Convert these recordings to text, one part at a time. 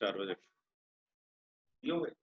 4 बजे लो भाई।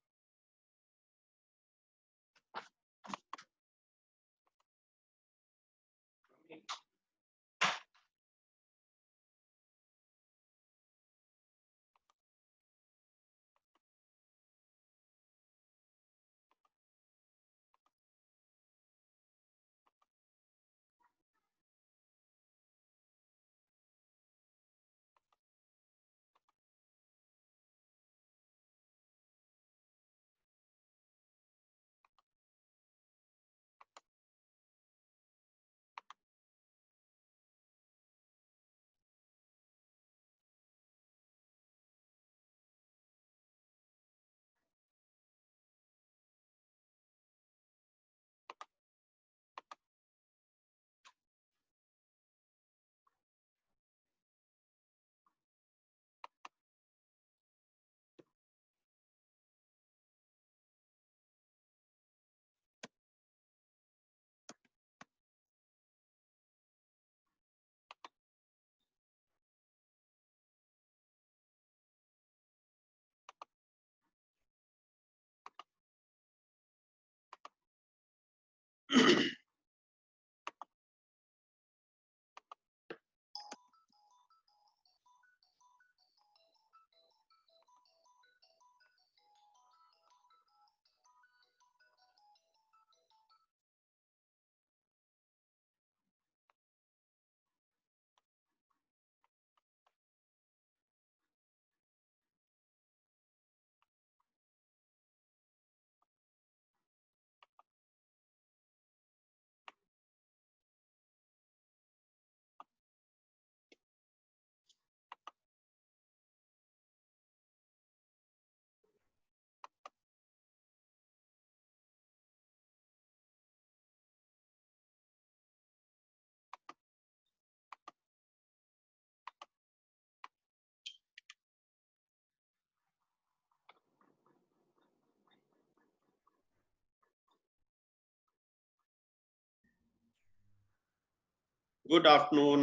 Good afternoon.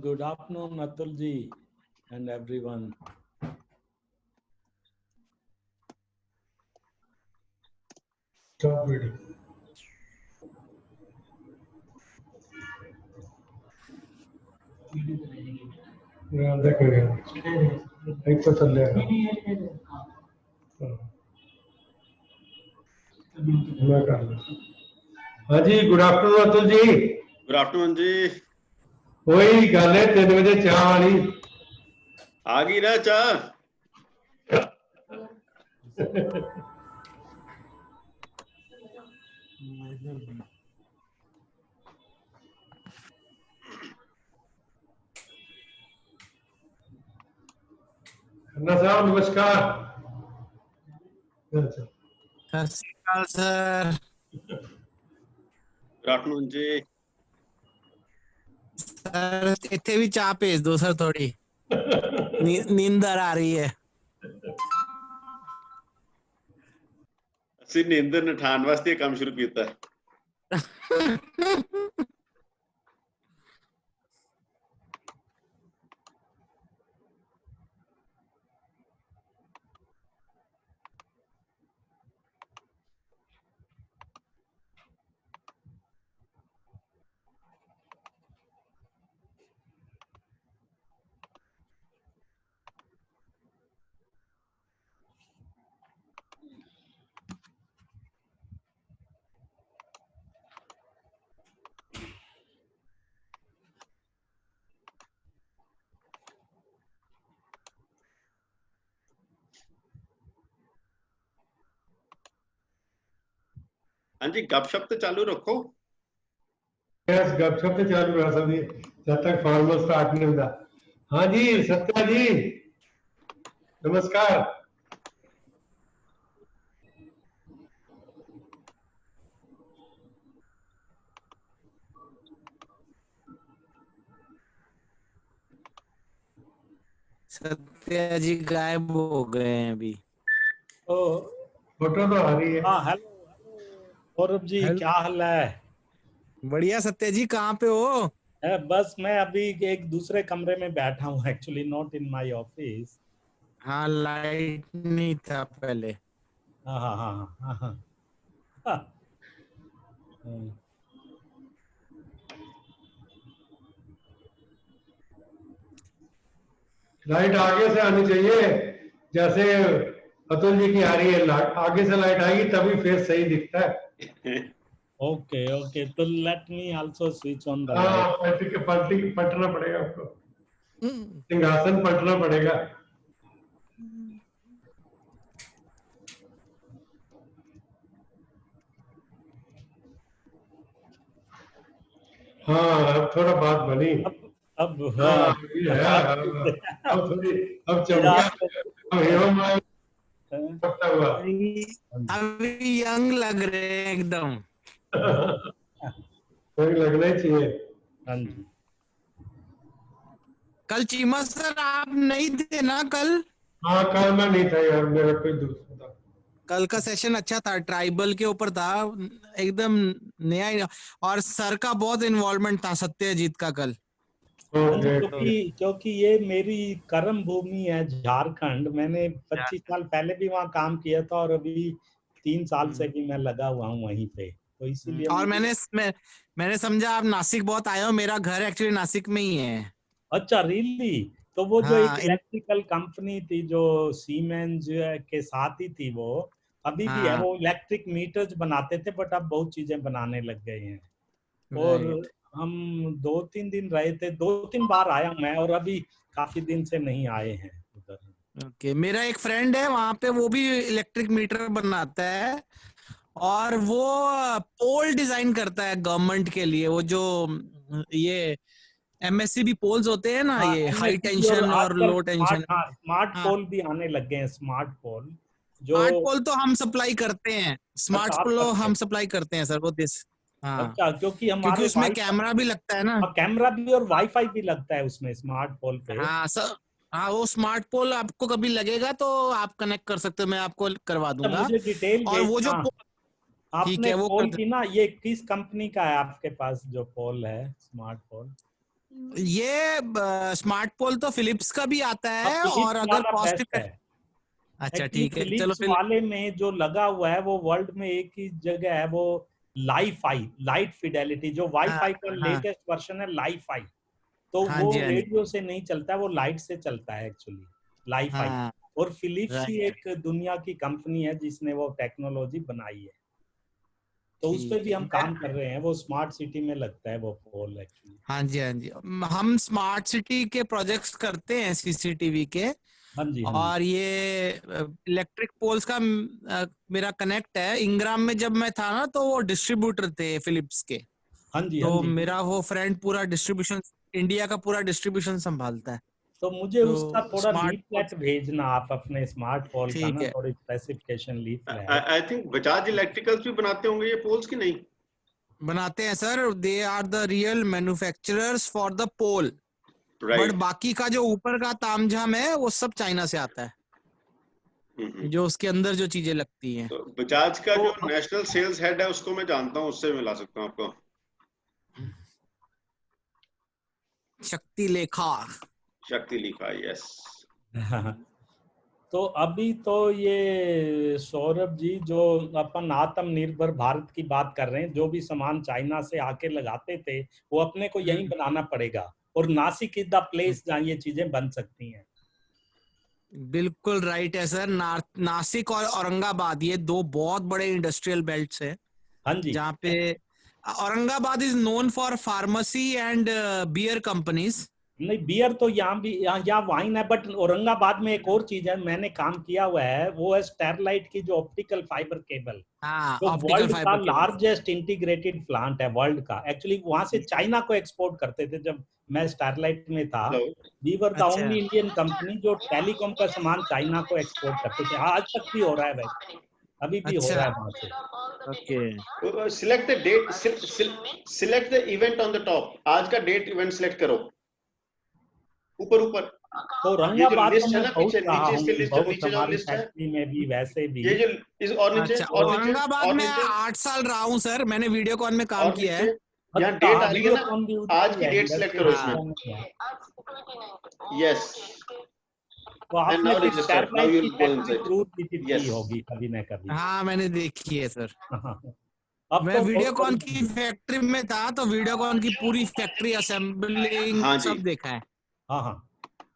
Good afternoon, Atul ji and everyone. Stop reading. देखेंगे एक तो चलेगा मैं कर लूँ हाँ जी good afternoon Atul ji Good afternoon जी। वही गल है 3 बजे चाह वाली आ गई ना चाह। खन्ना साहब नमस्कार सत श्री अकाल सर। Good afternoon जी। सर इतने भी चाय भेज दो सर थोड़ी नींदर आ रही है। ਅਸੀਂ ਨੀਂਦਰ ਨਠਾਣ ਵਾਸਤੇ ਕੰਮ ਸ਼ੁਰੂ ਕੀਤਾ। हाँ जी गपशप तो चालू रखो। यस गपशप तो चालू रह सकती है जब तक फॉर्मल स्टार्ट नहीं होता हाँ जी सत्या जी नमस्कार सत्या जी गायब हो गए हैं अभी। फोटो तो आ रही है। हाँ हेलो सौरभ जी क्या हाल है? बढ़िया। सत्या जी कहाँ पे हो? बस मैं अभी एक दूसरे कमरे में बैठा हूँ actually not in my office. हाँ लाइट नहीं था पहले। हाँ हाँ हाँ हाँ हाँ हाँ। लाइट आगे से आनी चाहिए, जैसे अतुल जी की आ रही है लाइट, आगे से लाइट आएगी तभी फेस सही दिखता है। ओके ओके, तो let me also switch on the हाँ, लाइट। पलटना पड़ेगा आपको, सिंहासन पलटना पड़ेगा। हाँ, अब थोड़ा बात बनी। अब हाँ, हाँ, ये है, बात हाँ, तो अब थोड़ी, अब या चमका, तो अब हीरो मान लगता हुआ। अभी यंग लग रहे हैं एकदम। तो लगना ही चाहिए। हाँ जी। कल चीमा सर आप नहीं थे ना कल? हाँ, कल मैं नहीं था यार, मेरा कोई दोस्त था। कल का सेशन अच्छा था, ट्राइबल के ऊपर था एकदम नया। और सर का बहुत इन्वॉल्वमेंट था, सत्यजीत का कल। हाँ जी, ओके। क्योंकि ये मेरी कर्म भूमि है झारखंड। मैंने 25 साल पहले भी वहाँ काम किया था और अभी 3 साल से भी मैं लगा हुआ हूँ वहीं पे, तो इसीलिए और मुझे। मैंने समझा आप नासिक बहुत आए हो, मेरा घर एक्चुअली नासिक में ही है। अच्छा, रियली? तो वो जो एक हाँ इलेक्ट्रिकल कंपनी थी जो सीमेंस के साथ ही थी, वो अभी भी है। हाँ वो इलेक्ट्रिक मीटर्स बनाते थे, बट अब बहुत चीजें बनाने लग गए हैं। और राइट। हम 2-3 दिन रहे थे, 2-3 बार आया हूं मैं, और अभी काफी दिन से नहीं आए हैं उधर। ओके, मेरा एक फ्रेंड है वहां पे, वो भी इलेक्ट्रिक मीटर बनाता है। और वो पोल डिजाइन करता है गवर्नमेंट के लिए, वो जो ये एमएससीबी पोल्स होते हैं ना, हाँ, ये हाई एमएससीबी, और टेंशन और आजकल लो टेंशन। स्मार्ट हाँ, पोल भी आने लग गए हैं, स्मार्ट पोल जो। स्मार्ट पोल तो हम सप्लाई करते हैं, अच्छा, स्मार्ट आप पोल करते हम हैं? सप्लाई करते हैं सर, वो दिस। हाँ, अच्छा, क्योंकि क्योंकि हमारे उसमें कैमरा भी लगता है ना। कैमरा भी और वाईफाई भी लगता है उसमें, स्मार्ट पोल पे। हाँ सर। हाँ, वो स्मार्ट पोल आपको कभी लगेगा तो आप कनेक्ट कर सकते हो, मैं आपको करवा तो दूंगा। मुझे डिटेल और वो जो भेजना। ठीक आपने है वो पोल कर, की ना, ये किस कंपनी का है आपके पास जो पोल है, स्मार्ट पोल? ये स्मार्ट पोल तो फिलिप्स का भी आता अब है, और फिलिप्स अगर वाला कॉस्ट बेस्ट है। इफेक्ट। अच्छा एक्चुअली ठीक है, चलो फिलिप्स फिर। वाले में जो लगा हुआ है वो वर्ल्ड में एक ही जगह है, वो लाइफाई, लाइट फिडेलिटी, जो हाँ वाईफाई का हाँ लेटेस्ट वर्जन है, लाइफाई। तो हाँ वो जी, हाँ जी। रेडियो से नहीं चलता है, वो लाइट से चलता है एक्चुअली, लाइफाई। हाँ और फिलिप्स ही राइट। एक दुनिया की कंपनी है जिसने वो टेक्नोलॉजी बनाई है। तो उस पे ठीक भी है हम काम कर रहे हैं, वो स्मार्ट सिटी में लगता है वो पोल एक्चुअली। हाँ जी, हाँ जी। हम स्मार्ट सिटी के प्रोजेक्ट्स करते हैं सीसीटीवी के। हाँ जी, हाँ जी, और ये इलेक्ट्रिक पोल्स का मेरा कनेक्ट है इंग्राम में। जब मैं था ना तो वो डिस्ट्रीब्यूटर थे फिलिप्स के। हाँ जी, हाँ तो जी। मेरा वो फ्रेंड पूरा डिस्ट्रीब्यूशन, इंडिया का पूरा डिस्ट्रीब्यूशन संभालता है। तो मुझे उसका तो थोड़ा स्मार्ट लीफलेट भेजना आप, अपने स्मार्ट पोल का ठीक ना, है। थोड़ी specification leaflet. I think Bajaj Electricals भी बनाते होंगे ये पोल्स की नहीं? बनाते हैं sir, they are the real manufacturers for the pole. But right. बाकी का जो ऊपर का तामझाम है वो सब चाइना से आता है, जो उसके अंदर जो चीजें लगती हैं। तो बजाज का तो जो नेशनल सेल्स हेड है उसको मैं जानता हूँ, उससे मिला सकता हूँ आपको। शक्ति लेखा। शक्ति लिखा, यस। तो अभी तो ये सौरभ जी, जो अपन आत्मनिर्भर भारत की बात कर रहे हैं, जो भी सामान चाइना से आके लगाते थे वो अपने को यहीं बनाना पड़ेगा, और नासिक इज द प्लेस जहाँ ये चीजें बन सकती हैं। बिल्कुल राइट है सर। नासिक और औरंगाबाद, ये दो बहुत बड़े इंडस्ट्रियल बेल्ट्स हैं हाँ जी। जहाँ पे Aurangabad is known for pharmacy and beer companies. नहीं, बियर तो यहाँ भी, यहाँ वाइन है, बट औरंगाबाद में एक और चीज है, मैंने काम किया हुआ है, वो है स्टेरलाइट की जो ऑप्टिकल फाइबर केबल, हाँ, जो ऑप्टिकल वर्ल्ड का fibre cable. Largest integrated plant है वर्ल्ड का। एक्चुअली वहां से चाइना को एक्सपोर्ट करते थे जब मैं स्टारलाइट में था। हेलो। वी वर द अच्छा ओनली इंडियन कंपनी जो टेलीकॉम का सामान चाइना को एक्सपोर्ट करते थे। आज तक भी हो रहा है वैसे, अभी भी हो रहा अच्छा। है वहां से। Okay. Select the date, select the event on the top. आज का डेट इवेंट सिलेक्ट करो, ऊपर ऊपर। तो ये जो औरंगाबाद तो लिस्ट है मैं ना, बहुत पीछे रहा नीचे इसके हूँ, लिस्ट है, बहुत नीचे जो हमारी लिस्ट है, फैक्ट्री में भी वैसे भी। ये जो इस और नीचे अच्छा, और नीचे औरंगाबाद और में नीचे 8 साल रहा हूँ सर, मैंने वीडियोकॉन में काम और किया नीचे। है। यहाँ अच्छा, डेट आ रही है ना, वीडियोकॉन भी उधर आज ही की है, डेट सिलेक्ट इंडस्ट्रियल करो हाँ इसमें। एरिया में है। यस। तो And आपने now फिर register. Now स्टारलाइट की you'll go फैक्ट्री inside. जरूर विजिट Yes. की होगी कभी न कभी। हाँ मैंने देखी है सर। अब मैं तो वीडियोकॉन की फैक्ट्री में था तो वीडियोकॉन की पूरी फैक्ट्री असेंबलिंग हाँ जी। सब देखा है। हाँ,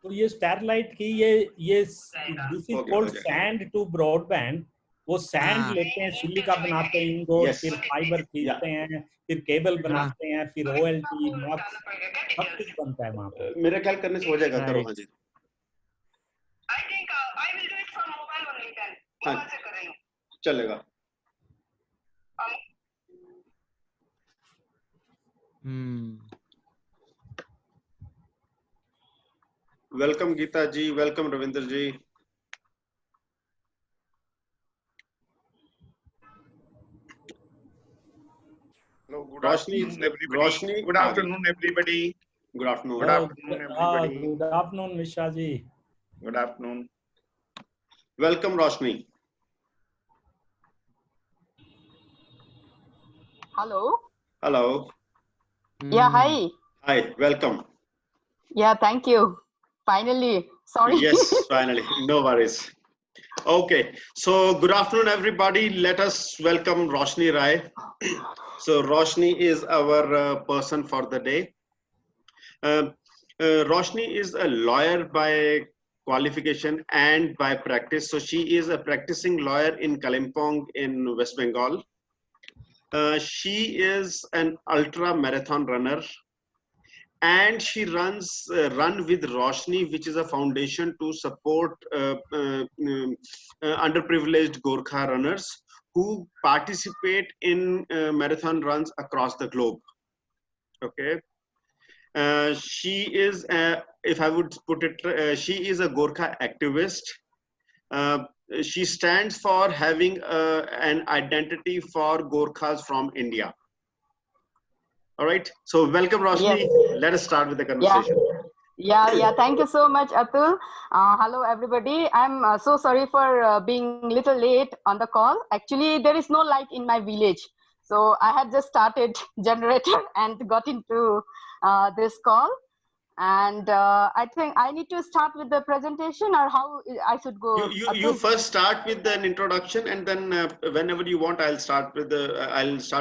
तो ये स्टारलाइट की ये दिस इज Okay, कॉल्ड हो जाएगा। Send to broadband. वो सैंड हाँ। लेते हैं, सिलिका बनाते हैं इंगोट, Yes. फिर फाइबर खींचते हैं, फिर केबल बनाते हैं, फिर OLT मक्स सब कुछ बनता है वहां पे। मेरा ख्याल करने से हो जाएगा, करो। हाँ जी। हाँ, चलेगा। Welcome Gita ji, welcome Ravindra ji. Hello, good Roshni, afternoon, everybody. Roshni, Good afternoon, everybody. Good afternoon. Good afternoon, everybody. Good afternoon Mishra ji. Good afternoon. Welcome, Roshni. Hello. Hello. Yeah, hi. Hi, welcome. Yeah, thank you. Finally. Sorry. Yes, finally. No worries. Okay, so good afternoon, everybody. Let us welcome Roshni Rai. So Roshni is our person for the day. Roshni is a lawyer by qualification and by practice. So she is a practicing lawyer in Kalimpong in West Bengal. She is an ultra marathon runner, and she runs Run with Roshni, which is a foundation to support underprivileged Gorkha runners who participate in marathon runs across the globe. Okay. She is, if I would put it, she is a Gorkha activist. She stands for having an identity for Gorkhas from India. All right. So welcome, Roshni. Yes. Let us start with the conversation. Yeah. Thank you so much, Atul. Hello, everybody. I'm so sorry for being a little late on the call. Actually, there is no light in my village. So I had just started generator and got into this call. And I think I need to start with the presentation, or how I should go. You first start with an introduction, and then whenever you want, I'll start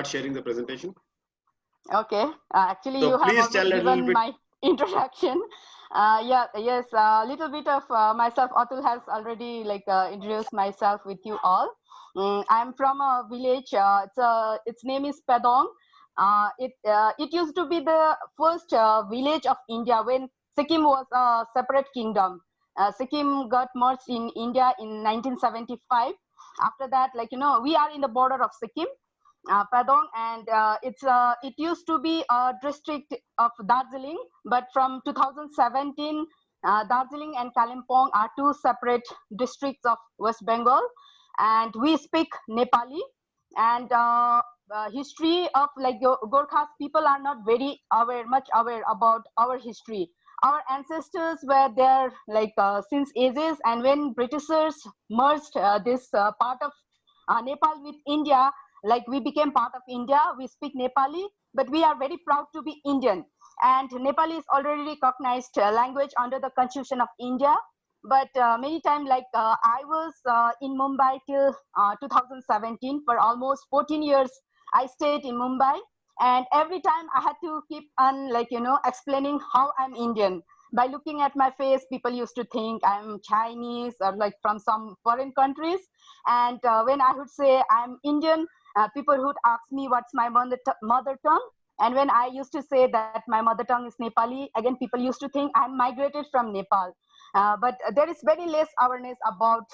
sharing the presentation. Okay. Actually, So you have please tell already a little given bit. my introduction. Yes. A little bit of myself. Atul has already introduced myself with you all. I'm from a village. Its name is Padong. It used to be the first village of India when Sikkim was a separate kingdom. Sikkim got merged in India in 1975. After that, we are in the border of Sikkim. Padong, and it used to be a district of Darjeeling, but from 2017, Darjeeling and Kalimpong are two separate districts of West Bengal, and we speak Nepali. And history of Gorkhas people are not very much aware about our history. Our ancestors were there since ages, and when Britishers merged this part of Nepal with India, we became part of India. We speak Nepali, but we are very proud to be Indian. And Nepali is already recognized language under the Constitution of India. But many times, I was in Mumbai till 2017 for almost 14 years. I stayed in Mumbai, and every time I had to keep on explaining how I'm Indian. By looking at my face, people used to think I'm Chinese or from some foreign countries. And when I would say I'm Indian, people would ask me what's my mother tongue. And when I used to say that my mother tongue is Nepali, again, people used to think I'm migrated from Nepal. But there is very less awareness about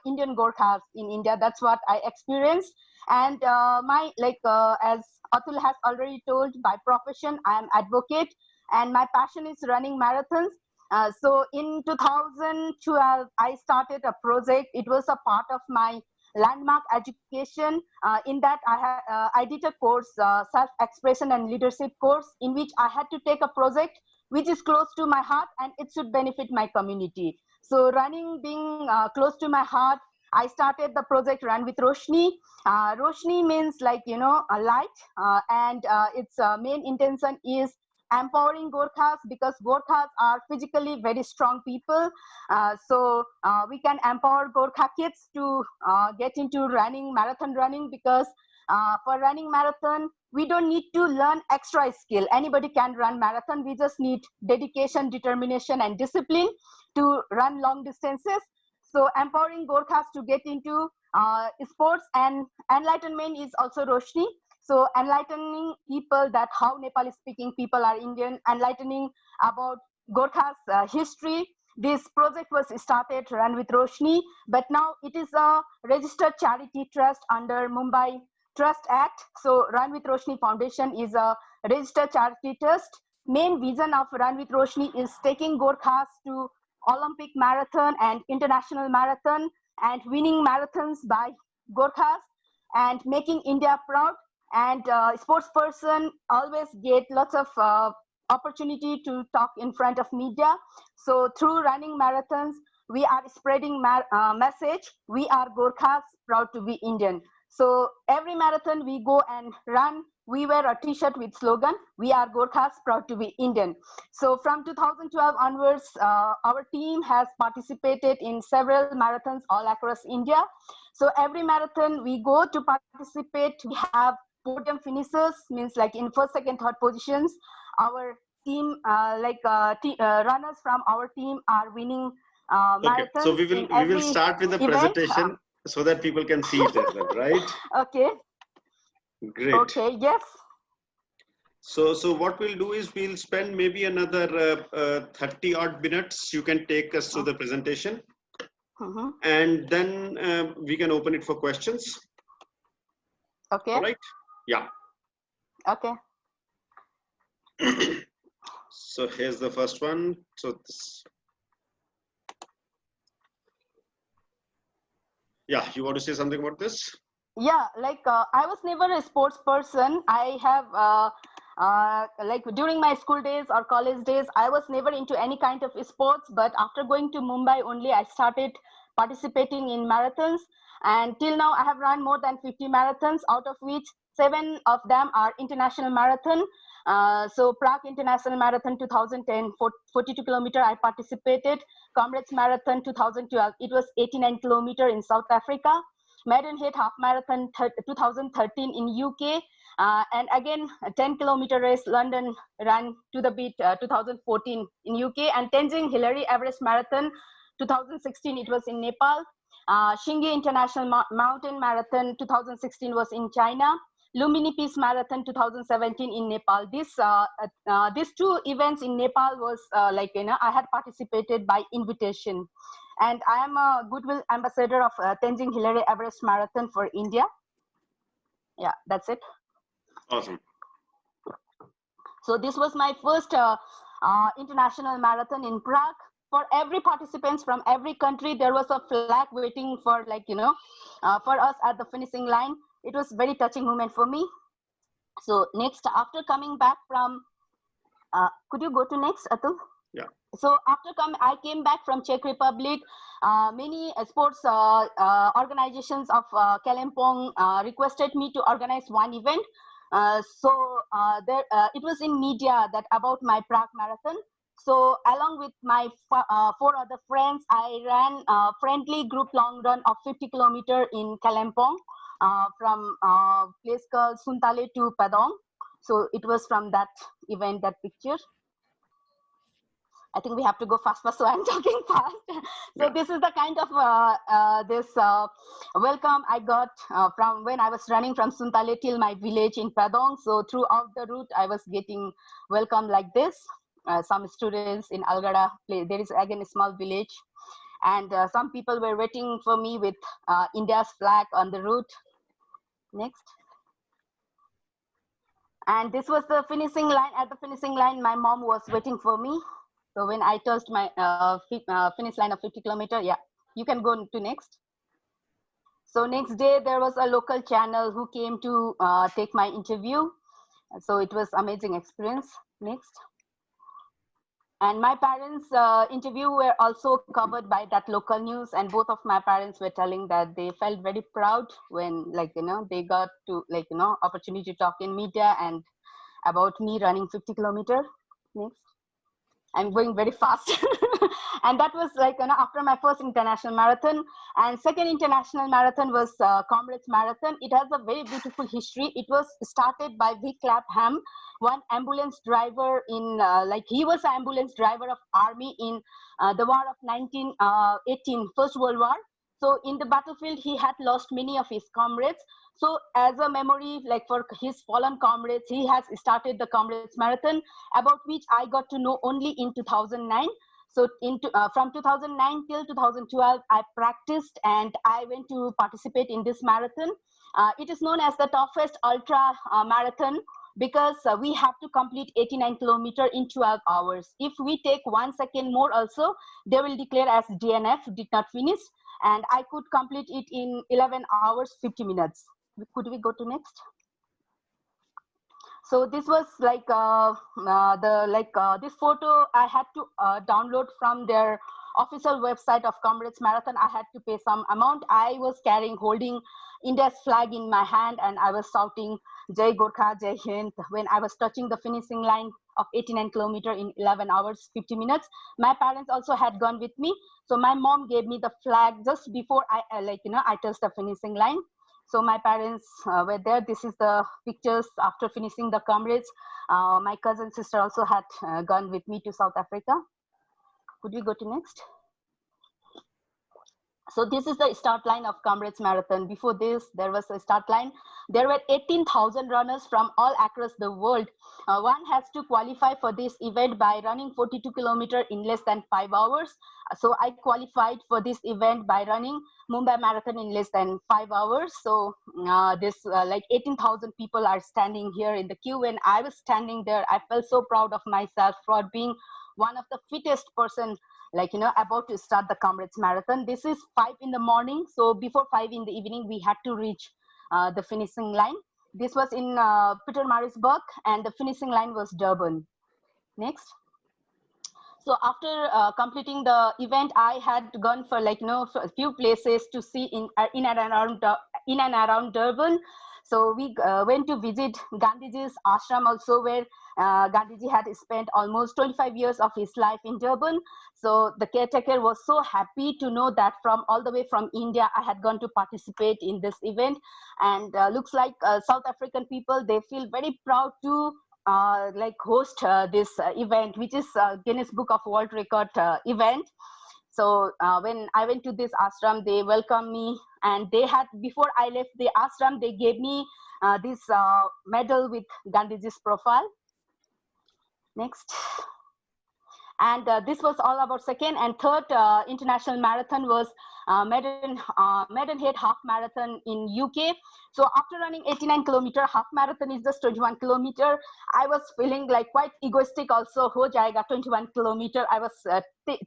Indian Gorkhas in India. That's what I experienced. And as Atul has already told, by profession, I am advocate, and my passion is running marathons. So in 2012, I started a project. It was a part of my landmark education. In that, I did a course, self-expression and leadership course, in which I had to take a project which is close to my heart and it should benefit my community. So running being close to my heart, I started the project Run with Roshni. Roshni means a light, and its main intention is empowering Gorkhas, because Gorkhas are physically very strong people. So we can empower Gorkha kids to get into running, marathon running, because for running marathon, we don't need to learn extra skill. Anybody can run marathon. We just need dedication, determination, and discipline to run long distances. So empowering Gorkhas to get into sports, and enlightenment is also Roshni. So enlightening people that how Nepali speaking people are Indian, enlightening about Gorkhas history. This project was started, run with Roshni, but now it is a registered charity trust under Mumbai Trust Act. So Run with Roshni Foundation is a registered charity trust. Main vision of Run with Roshni is taking Gorkhas to Olympic marathon and international marathon, and winning marathons by Gorkhas, and making India proud. And sports person always get lots of opportunity to talk in front of media. So through running marathons, we are spreading message. We are Gorkhas, proud to be Indian. So every marathon we go and run, we wear a t-shirt with slogan, we are Gorkhas, proud to be Indian. So from 2012 onwards, our team has participated in several marathons all across India. So every marathon we go to participate, we have podium finishers, means like in first, second, third positions. Our team, runners from our team are winning marathons. Okay, so we will start with the presentation so that people can see it as well, right? Okay. Great. Okay, yes. So what we'll do is we'll spend maybe another 30 odd minutes. You can take us through the presentation, and then we can open it for questions. Okay. All right. Yeah. Okay. So here's the first one. So this. Yeah, you want to say something about this? Yeah, like I was never a sports person. I have like during my school days or college days, I was never into any kind of sports. But after going to Mumbai only, I started participating in marathons. And till now, I have run more than 50 marathons, out of which 7 of them are international marathon. So Prague International Marathon 2010, 42 kilometer, I participated. Comrades Marathon 2012, it was 89 kilometer in South Africa. Maidenhead Half Marathon 2013 in UK. And again, a 10 kilometer race, London Run to the Beat 2014 in UK. And Tenzing Hillary Everest Marathon 2016, it was in Nepal. Shingi International Mountain Marathon 2016 was in China. Lumbini Peace Marathon 2017 in Nepal. These 2 events in Nepal was I had participated by invitation. And I am a goodwill ambassador of Tenzing Hillary Everest Marathon for India. Yeah, that's it. Awesome. So this was my first international marathon in Prague. For every participants from every country, there was a flag waiting for for us at the finishing line. It was very touching moment for me. So next, after coming back from, could you go to next, Atul? Yeah. So after I came back from Czech Republic. Many sports organizations of Kalimpong requested me to organize one event. It was in media that about my Prague Marathon. So along with my 4 other friends, I ran a friendly group long run of 50 kilometer in Kalimpong from a place called Suntale to Padong. So it was from that event, that picture. I think we have to go fast, so I'm talking fast. So this is the kind of welcome I got from when I was running from Suntale till my village in Padong. So throughout the route, I was getting welcome like this. Some students in Algada, there is again a small village. And some people were waiting for me with India's flag on the route. Next. And this was the finishing line. At the finishing line, my mom was waiting for me. So when I touched my finish line of 50 kilometer, yeah, you can go to next. So next day, there was a local channel who came to take my interview. So it was amazing experience. Next. And my parents' interview were also covered by that local news, and both of my parents were telling that they felt very proud when, they got to, opportunity to talk in media, and about me running 50 kilometer. Next. I'm going very fast. And that was like, after my first international marathon. And second international marathon was Comrades Marathon. It has a very beautiful history. It was started by Vic Clapham, one ambulance driver in, he was an ambulance driver of army in the war of 1918, First World War. So in the battlefield, he had lost many of his comrades. So as a memory, like for his fallen comrades, he has started the Comrades Marathon, about which I got to know only in 2009. So from 2009 till 2012, I practiced and I went to participate in this marathon. It is known as the toughest ultra marathon because we have to complete 89 kilometers in 12 hours. If we take 1 second more also, they will declare as DNF, did not finish. And I could complete it in 11 hours, 50 minutes. Could we go to next? So this was like this photo I had to download from their official website of Comrades Marathon. I had to pay some amount. I was holding India's flag in my hand, and I was shouting Jai Gorkha, Jai Hind when I was touching the finishing line of 89 kilometers in 11 hours, 50 minutes. My parents also had gone with me. So my mom gave me the flag just before I touched the finishing line. So my parents were there. This is the pictures after finishing the Comrades. My cousin sister also had gone with me to South Africa. Could we go to next? So this is the start line of Comrades Marathon. Before this, there was a start line. There were 18,000 runners from all across the world. One has to qualify for this event by running 42 kilometers in less than 5 hours. So I qualified for this event by running Mumbai Marathon in less than 5 hours. So this 18,000 people are standing here in the queue. When I was standing there, I felt so proud of myself for being one of the fittest person, about to start the Comrades Marathon. This is 5 in the morning. So before 5 in the evening, we had to reach the finishing line. This was in Pietermaritzburg, and the finishing line was Durban. Next. So after completing the event, I had gone for a few places to see in and around Durban. So we went to visit Gandhiji's ashram also, where Gandhiji had spent almost 25 years of his life in Durban. So the caretaker was so happy to know that from all the way from India, I had gone to participate in this event. And looks like South African people, they feel very proud to host this event, which is Guinness Book of World Record event. So when I went to this ashram, they welcomed me, and they had, before I left the ashram, they gave me this medal with Gandhiji's profile. Next. And this was all about second and third international marathon was Maidenhead half marathon in UK. So after running 89 kilometer, half marathon is just 21 kilometer. I was feeling like quite egoistic also. Ho jayega 21 kilometer. I was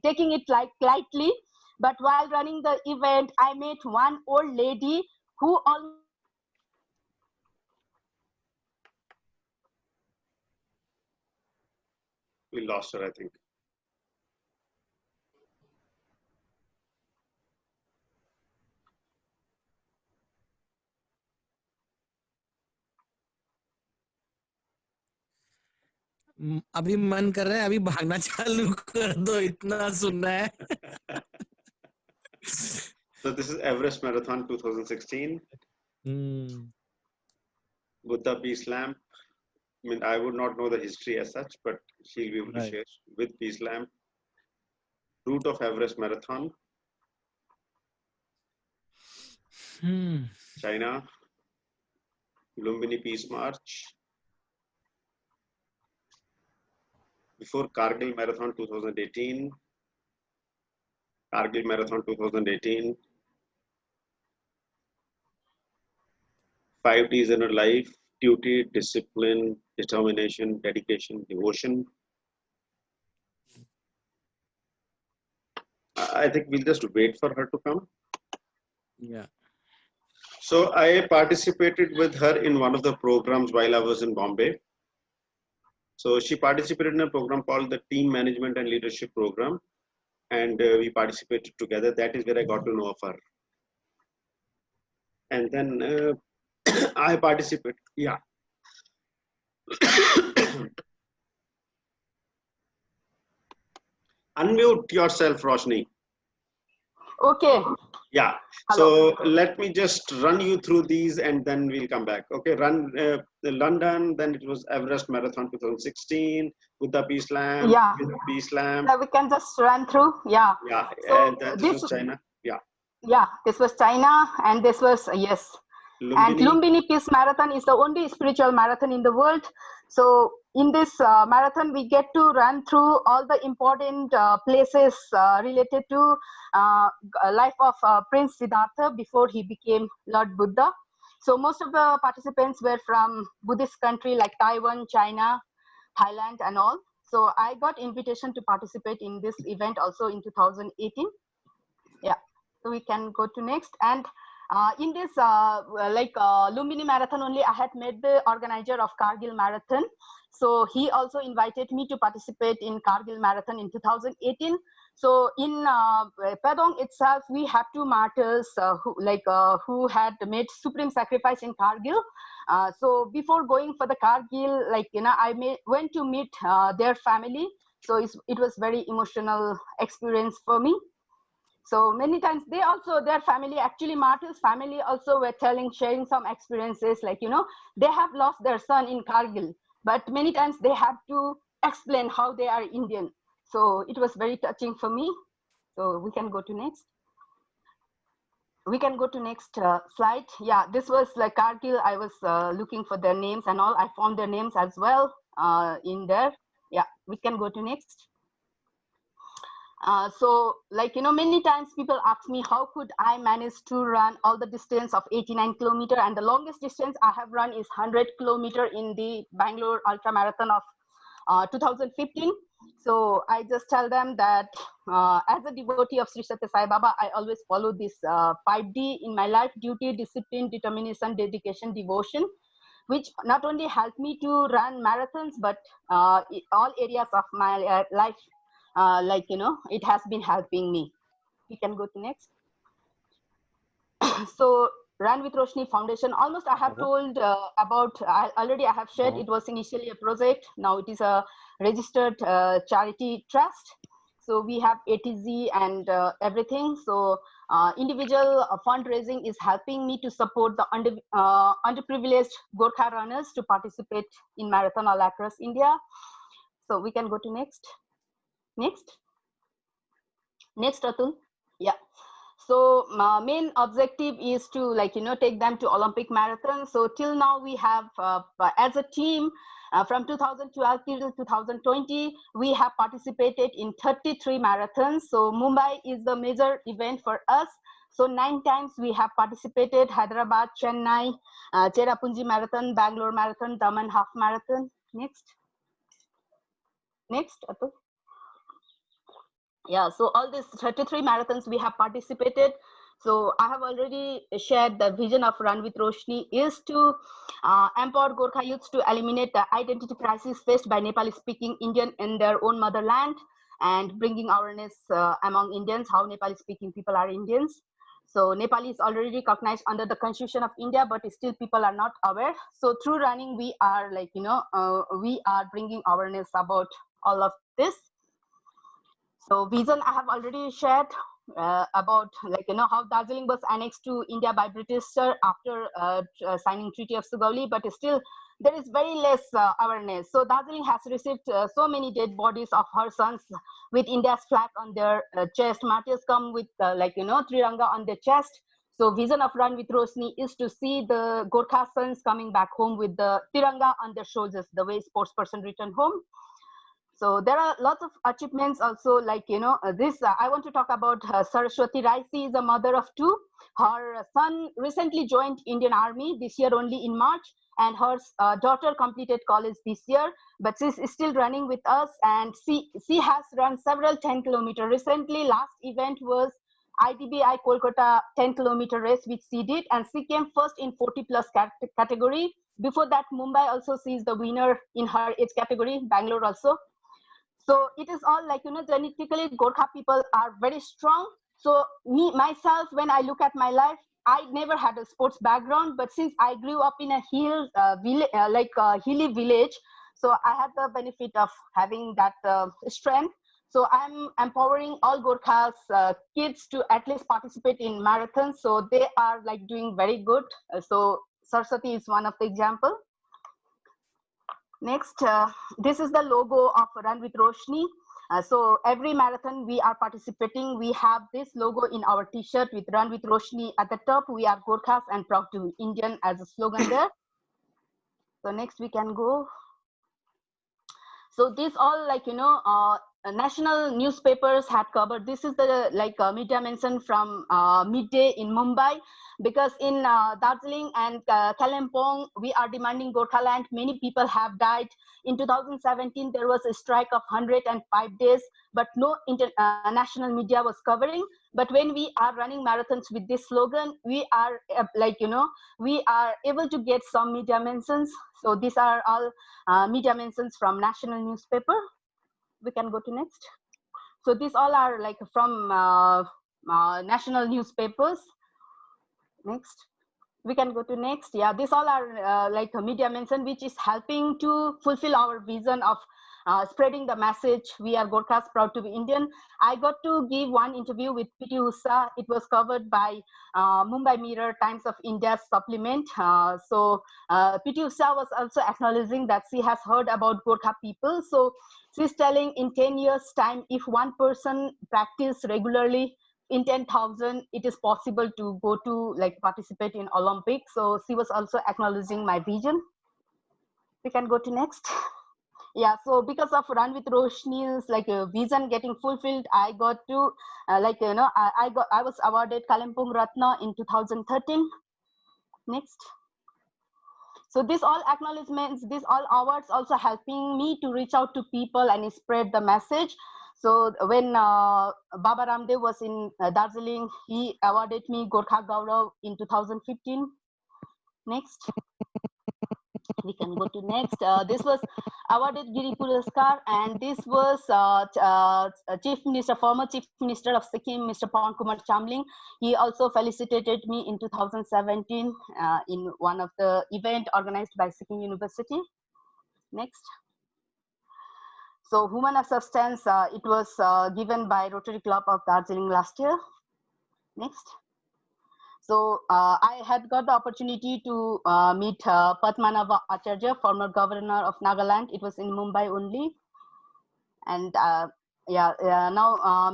taking it lightly. But while running the event, I met one old lady who almost We lost her, I think. अभी मन कर रहा है अभी भागना चालू कर दो, इतना सुनना है. So this is Everest Marathon 2016. Buddha Peace Lamp. I mean, I would not know the history as such, but she'll be able to share with Peace Lamp. Route of Everest Marathon. China. Lumbini Peace March. Before Kargil Marathon 2018. Kargil Marathon 2018. 5 Ds in her life: duty, discipline, determination, dedication, devotion. I think we'll just wait for her to come. Yeah. So I participated with her in one of the programs while I was in Bombay. So she participated in a program called the Team Management and Leadership Program. And we participated together. That is where I got to know of her. And then I participated. Yeah. Unmute yourself, Roshni. Okay. Yeah. Hello. So let me just run you through these and then we'll come back. Okay. London, then it was Everest Marathon 2016, Buddha Peace Slam, Yeah. Peace Slam. We can just run through. Yeah. Yeah. So And then this was China. Yeah. Yeah, this was China, and this was yes. And Lumbini. Lumbini Peace Marathon is the only spiritual marathon in the world. So in this marathon, we get to run through all the important places related to life of Prince Siddhartha before he became Lord Buddha. So most of the participants were from Buddhist country like Taiwan, China, Thailand, and all. So I got invitation to participate in this event also in 2018. Yeah, so we can go to next. And in this Lumbini Marathon only, I had met the organizer of Kargil Marathon. So he also invited me to participate in Kargil Marathon in 2018. So in Padong itself, we have two martyrs who had made supreme sacrifice in Kargil. So before going for the Kargil, I went to meet their family. So it was very emotional experience for me. So many times their family, actually martyrs family also were sharing some experiences, they have lost their son in Kargil, but many times they have to explain how they are Indian. So it was very touching for me. So we can go to next. We can go to next slide. Yeah, this was like Kargil. I was looking for their names and all. I found their names as well in there. Yeah, we can go to next. So many times people ask me how could I manage to run all the distance of 89 kilometer, and the longest distance I have run is 100 kilometer in the Bangalore Ultra Marathon of 2015. So I just tell them that as a devotee of Sri Satya Sai Baba, I always follow this 5D in my life: duty, discipline, determination, dedication, devotion, which not only helped me to run marathons, but all areas of my life. It has been helping me. We can go to next. So Run with Roshni Foundation, almost I have told about, already I have shared, it was initially a project, now it is a registered charity trust. So we have ATZ and everything. So individual fundraising is helping me to support the underprivileged Gorkha runners to participate in marathon all across India. So we can go to next. Next, Atul. Yeah. So main objective is to take them to Olympic marathon. So till now we have as a team from 2012 till 2020 we have participated in 33 marathons. So Mumbai is the major event for us. So 9 times we have participated: Hyderabad, Chennai, Cherrapunji Marathon, Bangalore Marathon, Daman Half Marathon. Next, Atul. Yeah, so all these 33 marathons we have participated. So I have already shared the vision of Run with Roshni is to empower Gorkha youths to eliminate the identity crisis faced by Nepali speaking Indian in their own motherland, and bringing awareness among Indians how Nepali speaking people are Indians. So Nepali is already recognized under the Constitution of India, but still people are not aware. So through running we are we are bringing awareness about all of this. So vision I have already shared about how Darjeeling was annexed to India by British after signing Treaty of Sugauli, but still there is very less awareness. So Darjeeling has received so many dead bodies of her sons with India's flag on their chest. Martyrs come with Triranga on their chest. So vision of Run with Roshni is to see the Gorkha sons coming back home with the Tiranga on their shoulders, the way sports person return home. So there are lots of achievements also, I want to talk about Saraswati Rai. She is a mother of 2. Her son recently joined Indian Army this year only in March, and her daughter completed college this year, but she's still running with us, and she has run several 10 kilometer. Recently, last event was ITBI Kolkata 10 kilometer race, which she did, and she came first in 40 plus category. Before that, Mumbai also sees the winner in her age category, Bangalore also. So it is all genetically Gorkha people are very strong. So myself, when I look at my life, I never had a sports background, but since I grew up in a hilly village, so I had the benefit of having that strength. So I'm empowering all Gorkhas kids to at least participate in marathons. So they are like doing very good. So Saraswati is one of the example. Next, this is the logo of Run with Roshni. So every marathon we are participating, we have this logo in our t-shirt with Run with Roshni at the top. We are Gorkhas and proud to be Indian as a slogan there. So next we can go. So this all like, national newspapers had covered. This is the media mention from midday in Mumbai, because in Darjeeling and Kalimpong, we are demanding Gorkhaland. Many people have died. In 2017, there was a strike of 105 days, but no national media was covering. But when we are running marathons with this slogan, we are we are able to get some media mentions. So these are all media mentions from national newspaper. We can go to next. So these all are like from national newspapers. Next, we can go to next. Yeah, these all are like a media mention, which is helping to fulfill our vision of spreading the message. We are Gorkhas, proud to be Indian. I got to give one interview with PT Usha. It was covered by Mumbai Mirror, Times of India supplement. So PT Usha was also acknowledging that she has heard about Gorkha people. So she's telling in 10 years time, if one person practice regularly in 10,000, it is possible to go to like participate in Olympics. So she was also acknowledging my vision. We can go to next. Yeah, so because of Run with Roshni's like vision getting fulfilled, I got to I was awarded Kalimpong Ratna in 2013. Next. So these all acknowledgements, these all awards also helping me to reach out to people and spread the message. So when Baba Ramdev was in Darjeeling, he awarded me Gorkha Gaurav in 2015. Next. We can go to next. This was awarded Giri Puraskar, and this was former Chief Minister of Sikkim, Mr. Pawan Kumar Chamling. He also felicitated me in 2017 in one of the event organized by Sikkim University. Next. So Human of Substance, it was given by Rotary Club of Darjeeling last year. Next. So I had got the opportunity to meet Padmanabha Acharya, former governor of Nagaland. It was in Mumbai only. And now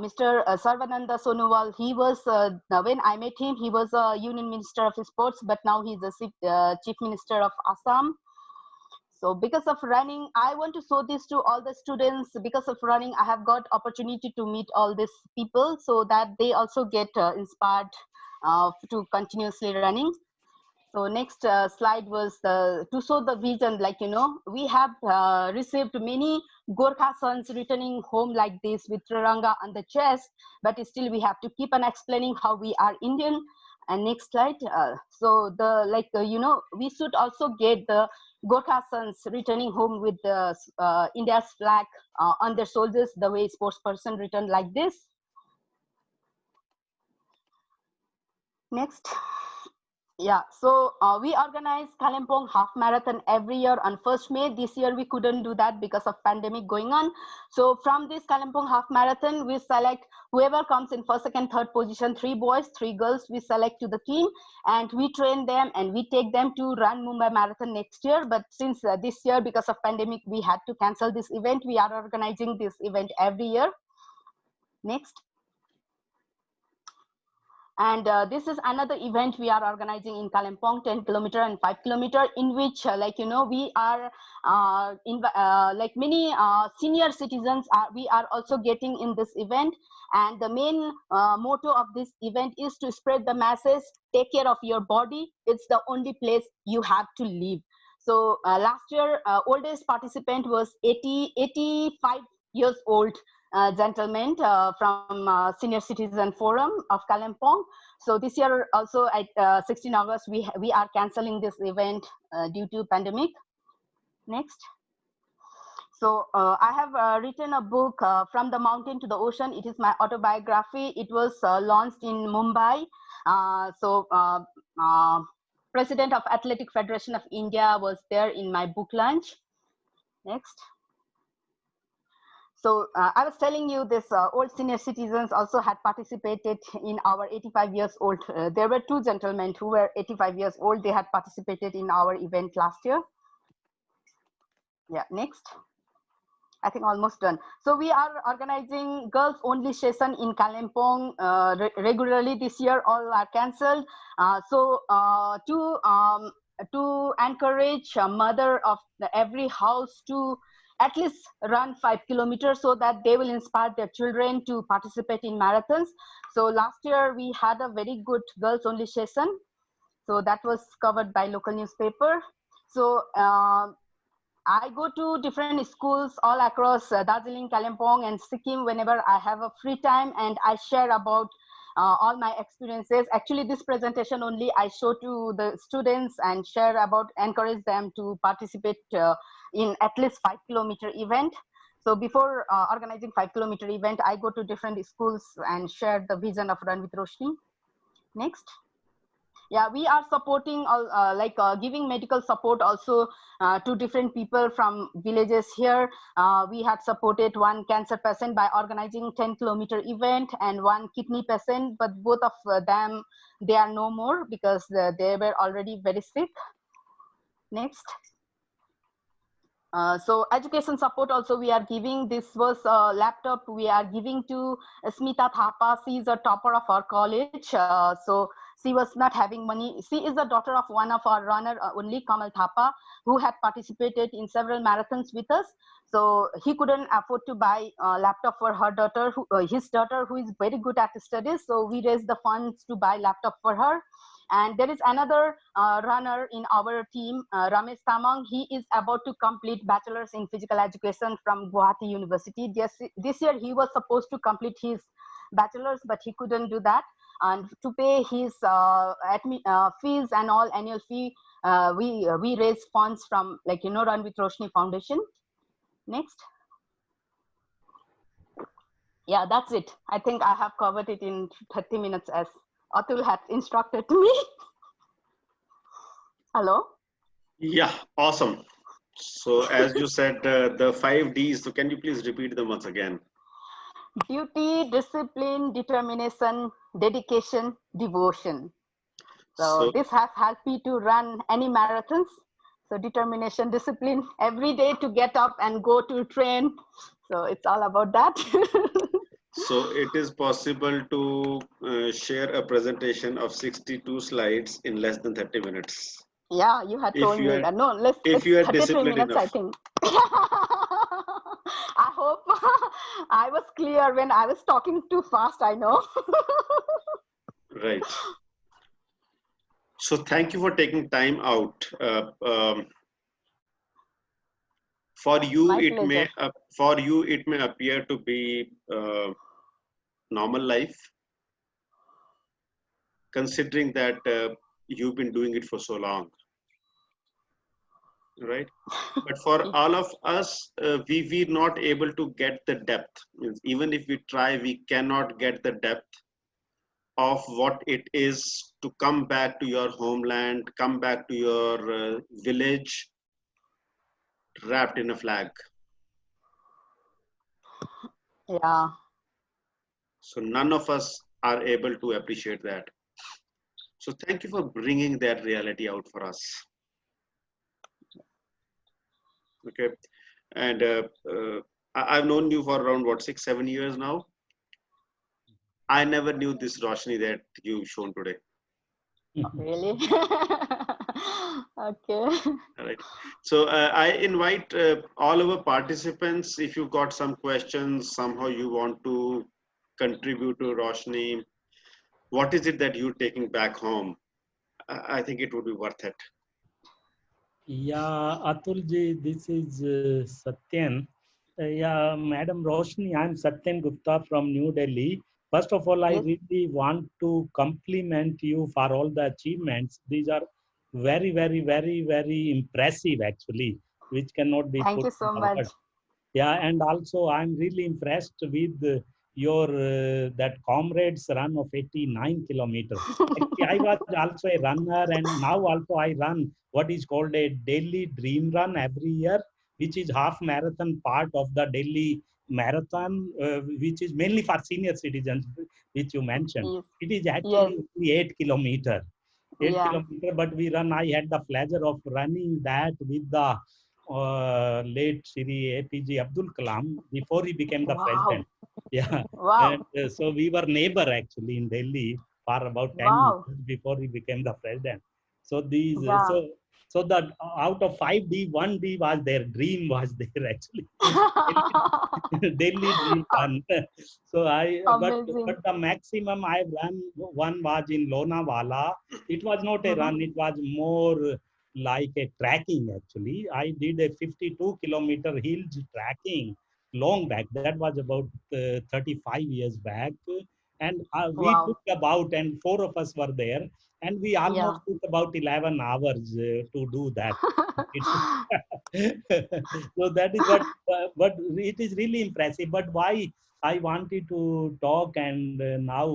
Mr. Sarvananda Sonowal, he was, when I met him, he was a Union Minister of Sports, but now he's the Chief Minister of Assam. So because of running, I want to show this to all the students. Because of running, I have got opportunity to meet all these people so that they also get inspired to continuously running. So next slide was to show the vision, like, we have received many Gorkha sons returning home like this with Tiranga on the chest, but still we have to keep on explaining how we are Indian. And next slide. So we should also get the Gorkha sons returning home with the India's flag on their shoulders, the way sports person returned like this. Next. Yeah, so we organize Kalimpong half marathon every year on 1st May. This year we couldn't do that because of pandemic going on. So from this Kalimpong half marathon, we select whoever comes in first, second, third position, 3 boys, 3 girls, we select to the team and we train them and we take them to run Mumbai Marathon next year. But since this year, because of pandemic, we had to cancel this event. We are organizing this event every year. Next. And this is another event we are organizing in Kalimpong, 10 kilometer and 5 kilometer, in which we are like many senior citizens we are also getting in this event. And the main motto of this event is to spread the message, take care of your body. It's the only place you have to live. So last year, oldest participant was 85 years old. Gentleman from Senior Citizen Forum of Kalimpong. So this year also at 16 August, we are cancelling this event due to pandemic. Next. So I have written a book, From the Mountain to the Ocean. It is my autobiography. It was launched in Mumbai President of Athletic Federation of India was there in my book launch. Next. So I was telling you this old senior citizens also had participated in our 85 years old. There were two gentlemen who were 85 years old. They had participated in our event last year. Yeah, next. I think almost done. So we are organizing girls only session in Kalimpong regularly this year. All are cancelled. To encourage a mother of every house to at least run 5 kilometers so that they will inspire their children to participate in marathons. So last year we had a very good girls only session. So that was covered by local newspaper. So I go to different schools all across Darjeeling, Kalimpong and Sikkim whenever I have a free time, and I share about all my experiences. Actually, this presentation only I show to the students and share about, encourage them to participate in at least 5 kilometer event. So before organizing 5 kilometer event, I go to different schools and share the vision of Run with Roshni. Next. Yeah, we are supporting giving medical support also to different people from villages here. We had supported one cancer patient by organizing 10 kilometer event and one kidney patient, but both of them, they are no more because they were already very sick. Next. So education support also we are giving. This was a laptop we are giving to Smita Thapa. She is a topper of our college. So she was not having money. She is the daughter of one of our runner only, Kamal Thapa, who had participated in several marathons with us. So he couldn't afford to buy a laptop for her daughter, his daughter, who is very good at studies. So we raised the funds to buy laptop for her. And there is another runner in our team, Ramesh Tamang. He is about to complete bachelor's in physical education from Guwahati University. This year he was supposed to complete his bachelor's, but he couldn't do that. And to pay his fees and all annual fee, we raise funds from Run with Roshni Foundation. Next. Yeah, that's it. I think I have covered it in 30 minutes as Atul had instructed me. Hello? Yeah, awesome. So as you said, the 5 Ds, so can you please repeat them once again? Duty, discipline, determination, dedication, devotion. So this has helped me to run any marathons. So determination, discipline, every day to get up and go to train. So it's all about that. So it is possible to share a presentation of 62 slides in less than 30 minutes. Yeah, you had told me that. No, let's if you are 33 disciplined minutes, enough. I think. I hope I was clear when I was talking too fast, I know. Right. So thank you for taking time out. For you, My it pleasure. may appear to be normal life, considering that you've been doing it for so long, right? But for all of us, we're not able to get the depth. Means even if we try, we cannot get the depth of what it is to come back to your homeland, come back to your village, wrapped in a flag. Yeah. So none of us are able to appreciate that. So thank you for bringing that reality out for us. Okay. And I've known you for around, what, 6-7 years now? I never knew this Roshni that you've shown today. Really? Okay. All right. So I invite all our participants, if you've got some questions, somehow you want to contribute to Roshni, what is it that you're taking back home? I think it would be worth it. Yeah, Atulji, this is Satyan. Yeah, Madam Roshni, I'm Satyan Gupta from New Delhi. First of all, I Yes. really want to compliment you for all the achievements. These are very, very, very, very impressive, actually, which cannot be Thank put you so in much. words. Yeah, and also I'm really impressed with your that comrades run of 89 kilometers. Actually, I was also a runner, and now also I run what is called a Delhi Dream Run every year, which is half marathon part of the Delhi marathon, which is mainly for senior citizens, which you mentioned. Yes. It is Yes. actually only 8 kilometer. 8 Yeah. kilometer, but we run. I had the pleasure of running that with the late Shri APJ Abdul Kalam before he became the Wow. president. Yeah, Wow. and so we were neighbor actually in Delhi for about 10 Wow. years before he became the president. So these, Yeah. so that out of 5D, 1D was their dream was there actually. Delhi dream run. So Amazing. but the maximum I ran one was in Lonavala. It was not a run, it was more like a trekking actually. I did a 52-kilometer hills trekking long back. That was about 35 years back. And we Wow. took about, and 4 of us were there, and we almost took about 11 hours to do that. So that is what, but it is really impressive. But why I wanted to talk and now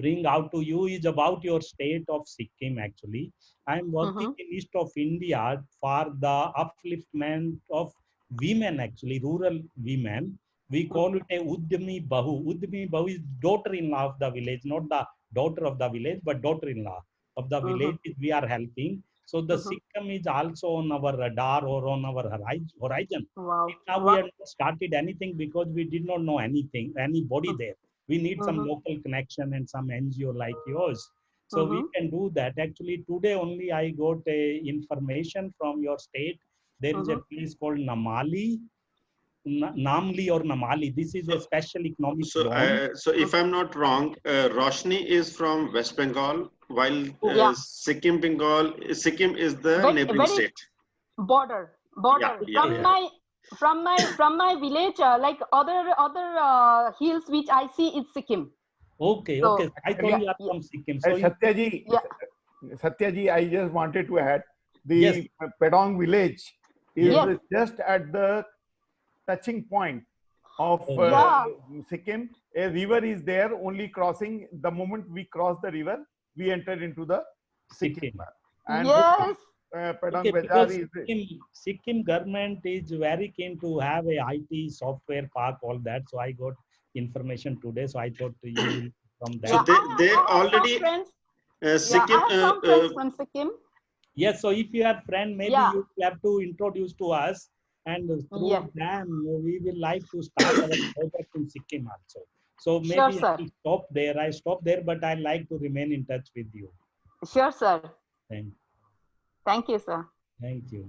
bring out to you is about your state of Sikkim actually. I am working in east of India for the upliftment of women, actually rural women. We call it a Udyami Bahu. Udyami Bahu is daughter-in-law of the village, not the daughter of the village, but daughter-in-law of the village we are helping. So the Sikkim is also on our radar or on our horizon. Wow. Now Wow. we have not started anything because we did not know anything, anybody there. We need some local connection and some NGO like yours. So we can do that. Actually, today only I got a information from your state. There is a place called Namali, Namli or Namali. This is a special economic zone. So if I'm not wrong, Roshni is from West Bengal, while Yeah. Sikkim is the neighboring Very state. border. From my village, like other hills which I see is Sikkim. Okay, So, okay. I thought you are from Sikkim. So Satyaji, I just wanted to add, the Yes. Pedong village is Yes. just at the touching point of Yeah. Sikkim. A river is there, only crossing. The moment we cross the river, we enter into the Sikkim. Sikkim. And Yes. Pedong Okay, Bazaar because is Sikkim government is very keen to have a IT software park, all that. So I got information today. So I thought you will from that. So Yeah, they I have already some friends. Sikkim. I have some friends from Sikkim. Yes, so if you have friend, maybe Yeah. you have to introduce to us, and through Yeah. them we will like to start our project in Sikkim also. So maybe Sure, I sir. will stop there. I stop there, but I like to remain in touch with you. Sure, sir. Thank you, sir. Thank you.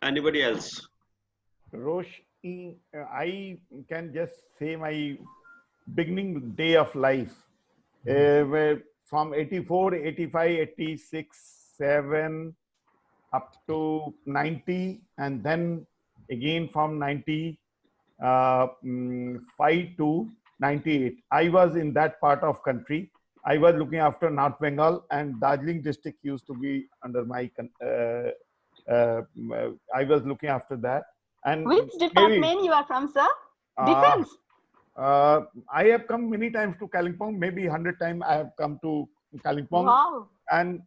Anybody else? Roshni, I can just say my beginning day of life, where from 84, 85, 86, 7, up to 90, and then again from 95 to 98. I was in that part of country. I was looking after North Bengal, and Darjeeling district used to be under my, I was looking after that. And Which department you are from, sir? Defense. I have come many times to Kalimpong, maybe 100 times I have come to Kalimpong. Wow. And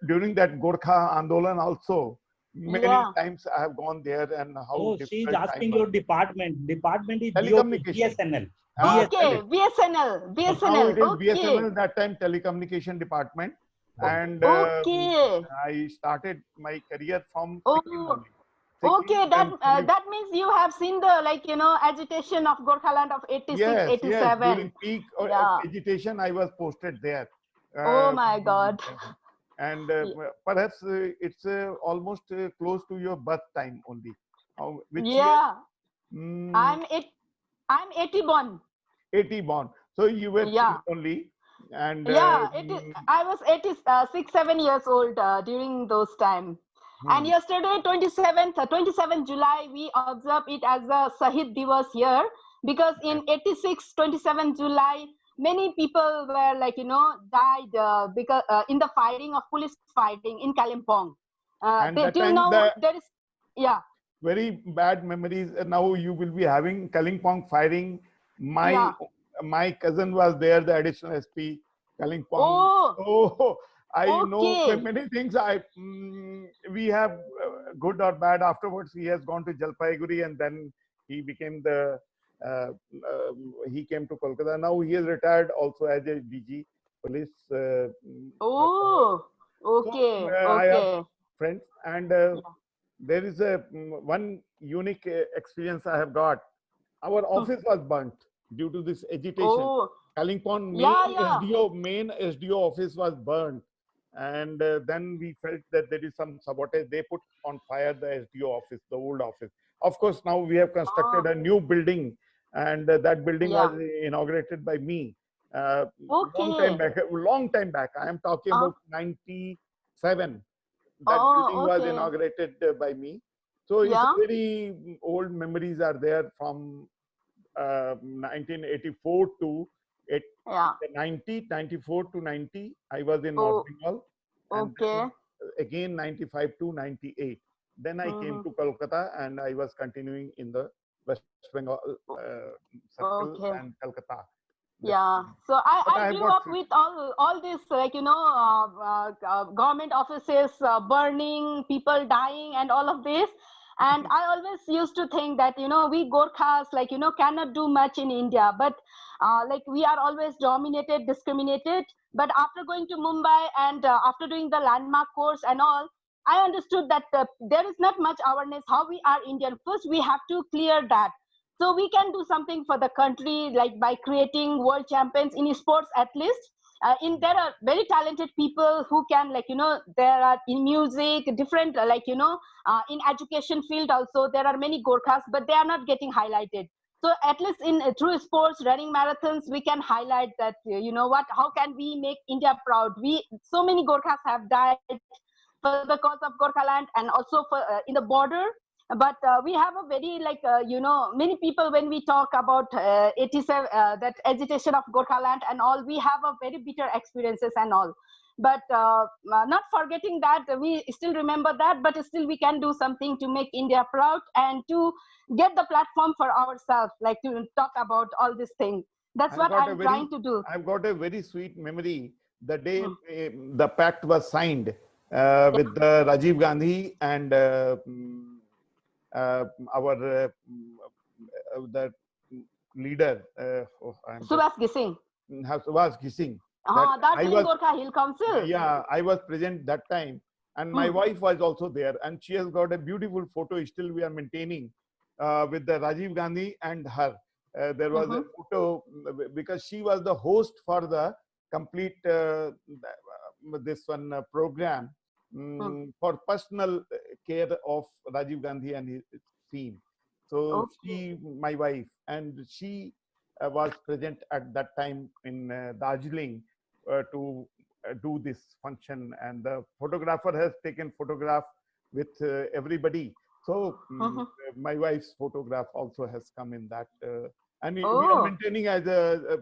during that Gorkha Andolan also, many Yeah. times I have gone there, and how Oh, she is difficult asking time your was. department. Department is Telecommunication. BSNL. Okay, BSNL. Now BSNL. it is Okay. BSNL, that time telecommunication department. And Okay. I started my career from Oh. Sikkim only. Sikkim, Okay, that means you have seen the agitation of Gorkhaland of 86, yes, 87. yes, during peak Yeah. agitation, I was posted there. Oh my God. And perhaps it's almost close to your birth time only. Which year? Yeah. Mm, I'm 80 born. 80 born. So you were Yeah. only. And Yeah, I was 86, 7 years old during those time. And yesterday, 27 July, we observe it as a Shahid Divas here, because in 86, 27 July, many people were died because in the fighting of police fighting in Kalimpong. And that till time now, there is, very bad memories. Now you will be having Kalimpong firing my cousin was there, the additional SP Kalimpong. Oh, I know okay. many things. We have good or bad. Afterwards, he has gone to Jalpaiguri, and then he became he came to Kolkata. Now he is retired also as a DG police. Oh, okay, I have okay. friends, and there is one unique experience I have got. Our office was burnt due to this agitation. Oh, Kalimpong yeah. main SDO office was burnt, and then we felt that there is some sabotage. They put on fire the SDO office, the old office. Of course, now we have constructed a new building, and that building was inaugurated by me. Okay. Long time back. I am talking about 97. That building was Okay. inaugurated by me. So it's very old memories are there from 1984 to 94 to 90. I was in North Bengal. And Okay. again 95 to 98. Then I came to Kolkata, and I was continuing in the West Bengal circle and Kolkata. Yeah, so I grew up with all this, like, you know, government offices burning, people dying, and all of this. And I always used to think that, you know, we Gorkhas, like, you know, cannot do much in India, but like we are always dominated, discriminated. But after going to Mumbai and after doing the landmark course and all, I understood that there is not much awareness how we are Indian. First, we have to clear that. So we can do something for the country, like by creating world champions in sports at least. There are very talented people who can, like, you know, there are in music, different, like, you know, in education field also, there are many Gorkhas, but they are not getting highlighted. So at least in through sports, running marathons, we can highlight that, you know what, how can we make India proud? So many Gorkhas have died for the cause of Gorkhaland and also for in the border. But we have a very, like, you know, many people, when we talk about 87, that agitation of Gorkhaland and all, we have a very bitter experiences and all. But not forgetting that, we still remember that, but still we can do something to make India proud and to get the platform for ourselves, like to talk about all these things. That's what I'm trying to do. I've got a very sweet memory. The day the pact was signed with Rajiv Gandhi and our the leader Subhash Gising. Subhash Gising. Darjeeling Gorkha Hill Council. Yeah, I was present that time, and my wife was also there, and she has got a beautiful photo. Still, we are maintaining with the Rajiv Gandhi and her. There was a photo because she was the host for the complete this one program. For personal care of Rajiv Gandhi and his team. So she, my wife, and she was present at that time in Darjeeling to do this function, and the photographer has taken photograph with everybody. So my wife's photograph also has come in that, and we are maintaining as a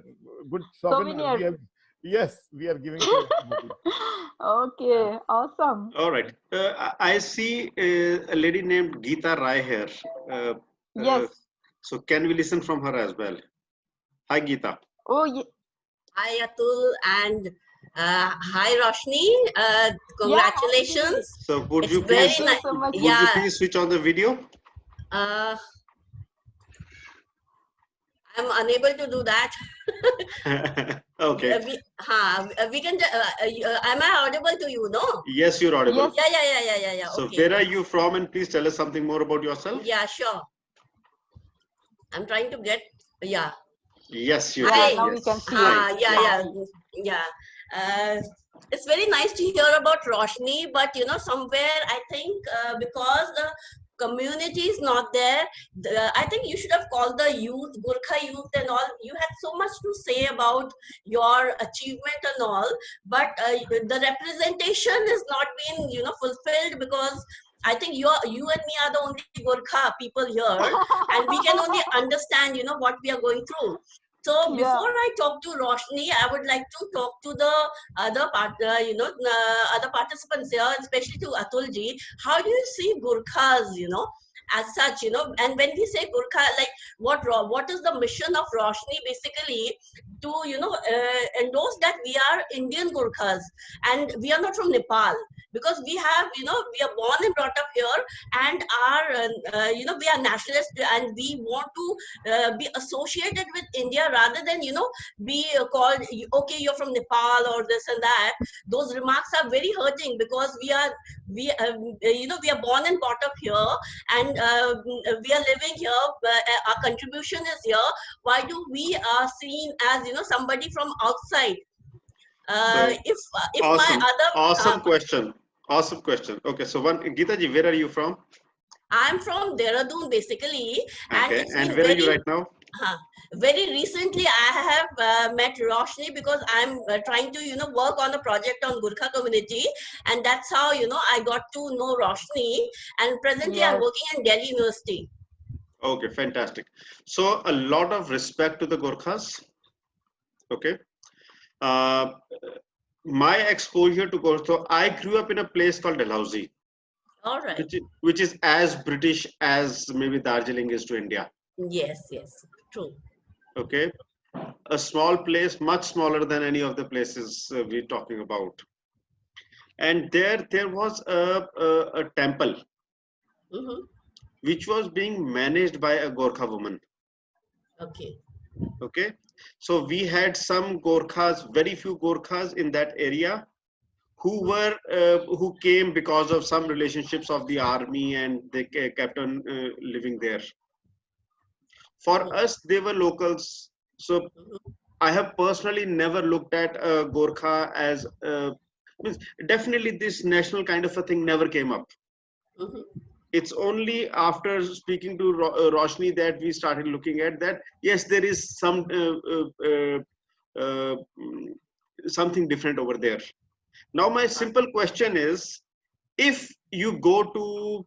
good souvenir. Yes, we are giving. Okay, awesome. All right. I see a lady named Geeta Rai here. Yes. So can we listen from her as well? Hi, Geeta. Oh, yeah. Hi, Atul, and hi, Roshni. Congratulations. So would it's you please, very nice. So much. Would you please switch on the video? I'm unable to do that. Okay. We can. Am I audible to you? No. Yes, you're audible. Yes. Yeah. So okay. Where are you from, and please tell us something more about yourself. Yeah, sure. I'm trying to get. Yeah. Yes, you. Hi. Now we can see. Yeah. It's very nice to hear about Roshni, but you know, somewhere I think because the community is not there, I think you should have called the youth, Gorkha youth and all. You had so much to say about your achievement and all, but the representation is not being, you know, fulfilled, because I think you and me are the only Gorkha people here, and we can only understand, you know, what we are going through. So before I talk to Roshni, I would like to talk to the other other participants here, especially to Atulji. How do you see Gorkhas, you know? as such, and when we say Gurkha, like what is the mission of Roshni basically, to endorse that we are Indian Gurkhas and we are not from Nepal, because we have, we are born and brought up here, and are we are nationalists, and we want to be associated with India rather than be called, okay, you're from Nepal or this and that. Those remarks are very hurting, because we are born and brought up here, and we are living here, our contribution is here. Why do we are seen as somebody from outside? If Awesome. my other Awesome question. Okay, so Geeta ji, where are you from? I'm from Dehradun basically, and Okay, it's and been where are you very right now? very recently I have met Roshni, because I'm trying to work on a project on Gurkha community, and that's how I got to know Roshni, and presently I'm Yes. working in Delhi University. Okay, fantastic. So a lot of respect to the Gorkhas. Okay. My exposure to Gorkha, so I grew up in a place called Dalhousie, All right. which is as British as maybe Darjeeling is to India. Yes, true. Okay. A small place, much smaller than any of the places we're talking about. And there was a temple which was being managed by a Gorkha woman. Okay. Okay, so we had some Gorkhas, very few Gorkhas in that area, who came because of some relationships of the army, and they kept on living there. For us, they were locals. So I have personally never looked at Gorkha as definitely this national kind of a thing never came up. It's only after speaking to Roshni that we started looking at that. Yes, there is some something different over there. Now, my simple question is: if you go to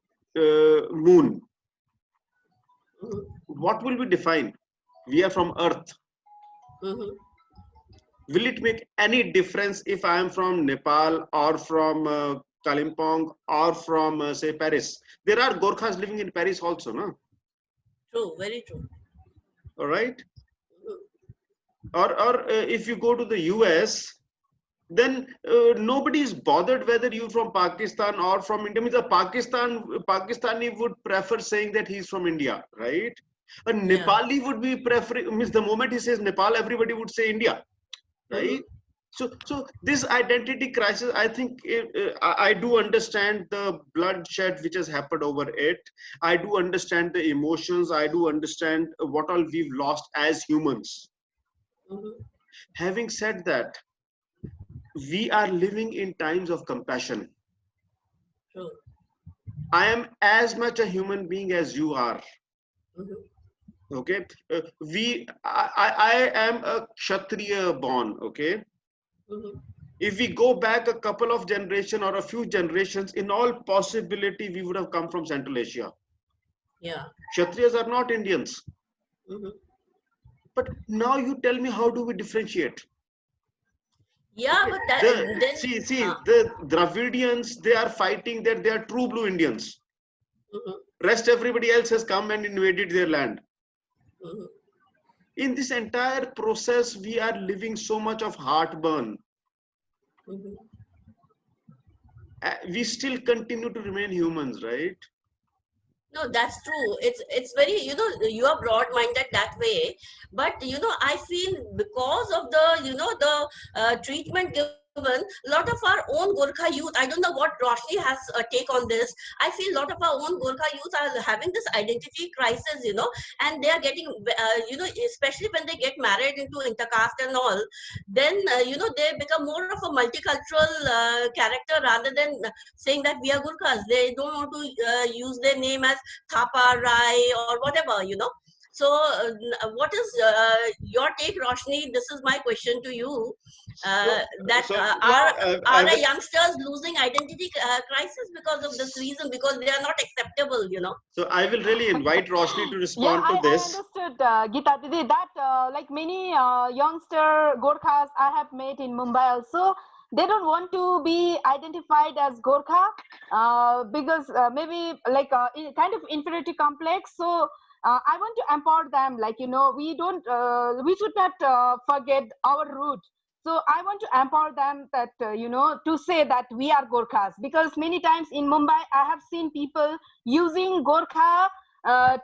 moon, what will we define? We are from Earth. Will it make any difference if I am from Nepal or from Kalimpong or from say Paris? There are Gorkhas living in Paris also, no? True, very true. All right. Or if you go to the US, then nobody is bothered whether you're from Pakistan or from India. Means a Pakistani would prefer saying that he's from India, right? A Nepali would be preferring. Means the moment he says Nepal, everybody would say India, right? So this identity crisis, I think I do understand the bloodshed which has happened over it. I do understand the emotions. I do understand what all we've lost as humans. Having said that, we are living in times of compassion. True. I am as much a human being as you are. Okay, I am a Kshatriya born. Okay. If we go back a couple of generations or a few generations, in all possibility, we would have come from Central Asia. Yeah. Kshatriyas are not Indians. But now you tell me, how do we differentiate? Yeah, but then see, the Dravidians, they are fighting that they are true blue Indians. Rest everybody else has come and invaded their land. In this entire process, we are living so much of heartburn. We still continue to remain humans, right? No, that's true. It's very, you are broad-minded that way. But, I feel because of the, the treatment given, a lot of our own Gorkha youth, I don't know what Roshni has a take on this. I feel a lot of our own Gorkha youth are having this identity crisis, and they are getting, especially when they get married into intercaste and all, then, they become more of a multicultural character rather than saying that we are Gurkhas. They don't want to use their name as Thapa, Rai, or whatever, So, what is your take, Roshni? This is my question to you. Are the youngsters losing identity crisis because of this reason? Because they are not acceptable, So I will really invite Roshni to respond to this. I understood, Geeta Didi, that like many youngster Gorkhas I have met in Mumbai also, they don't want to be identified as Gorkha because maybe like kind of inferiority complex. So I want to empower them, like, you know, we should not forget our root. So I want to empower them that, you know, to say that we are Gorkhas, because many times in Mumbai, I have seen people using Gorkha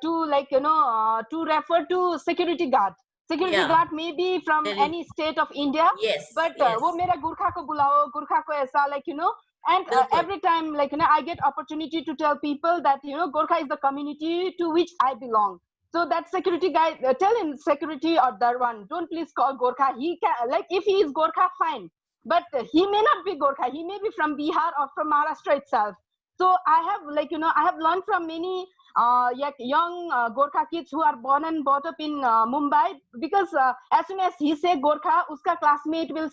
to, like, you know, to refer to security guard. Security Yeah. guard may be from Very- any state of India, Yes. but yes. wo mera Gorkha ko bulao, Gorkha ko aisa, like, you know, and Bilkul. every time, like, you know, I get opportunity to tell people that, you know, Gorkha is the community to which I belong. So that security guy, tell him, security or Darwan, don't please call Gorkha. He can, like, if he is Gorkha, fine. But he may not be Gorkha. He may be from Bihar or from Maharashtra itself. So I have, like, you know, I have learned from many young Gorkha kids who are born and brought up in Mumbai, because as soon as he say Gorkha, uska classmate will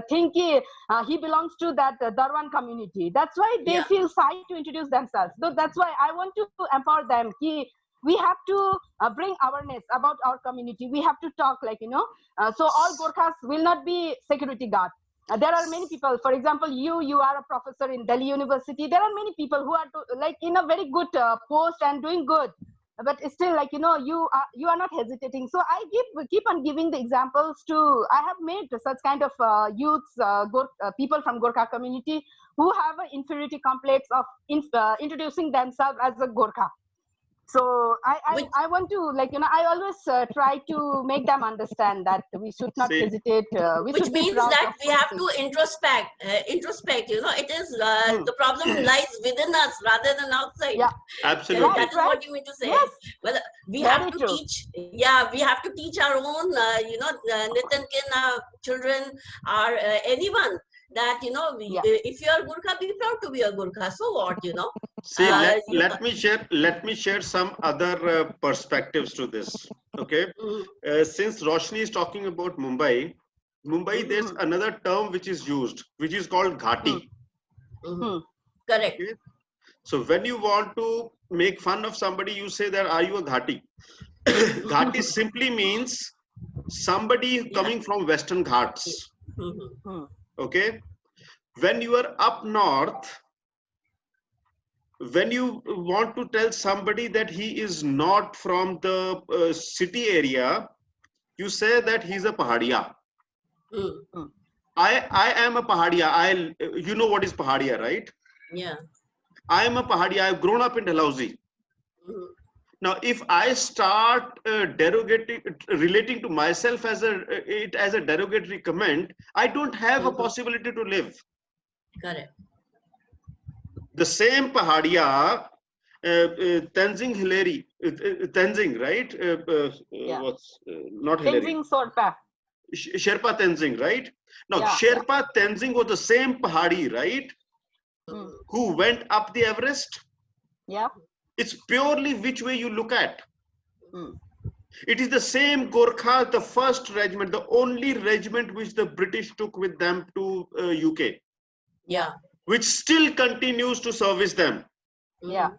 think he belongs to that Darwan community. That's why they Yeah. feel shy to introduce themselves. So that's why I want to empower them. We have to bring awareness about our community. We have to talk, like, you know, so all Gorkhas will not be security guard. There are many people, for example, you are a professor in Delhi University. There are many people who are like in a very good post and doing good, but still, like, you know, you are not hesitating. So I keep on giving the examples to, I have made such kind of youths, people from Gorkha community who have an inferiority complex of introducing themselves as a Gorkha. So I want to, like, you know, I always try to make them understand that we should not See, hesitate. We Which should be means proud that of we have our to introspect, you know, it is Hmm. the problem lies within us rather than outside. Yeah. Absolutely. Right, That is what you mean to say. Yes. Well, we Very have to true. teach, we have to teach our own, you know, Nitin Kin, children, or anyone, that, you know, Yeah. if you are Gurkha, be proud to be a Gurkha. So what, you know? See, you- let me share some other perspectives to this. Okay, since Roshni is talking about Mumbai, there's another term which is used, which is called Ghati. Mhm. Correct. Okay? So when you want to make fun of somebody, you say that, are you a Ghati? Ghati simply means somebody coming from Western Ghats. Mhm. Okay, when you are up north, when you want to tell somebody that he is not from the city area, you say that he's a Pahadia. Mm. I am a Pahadia. You know what is Pahadia, right? Yeah. I am a Pahadia. I've grown up in Dalhousie. Mhm. Now, if I start relating to myself as a derogatory comment, I don't have a possibility to live. Correct. The same Pahadia, Tenzing Hillary, Tenzing, right? Yeah. Not Hillary. Tenzing Sorpa. Sherpa Tenzing, right? Now, Yeah, Sherpa Tenzing was the same Pahadi, right? Hmm. Who went up the Everest? Yeah. It's purely which way you look at. Hmm. It is the same Gorkha, the first regiment, the only regiment which the British took with them to UK, Yeah. which still continues to service them. Yeah.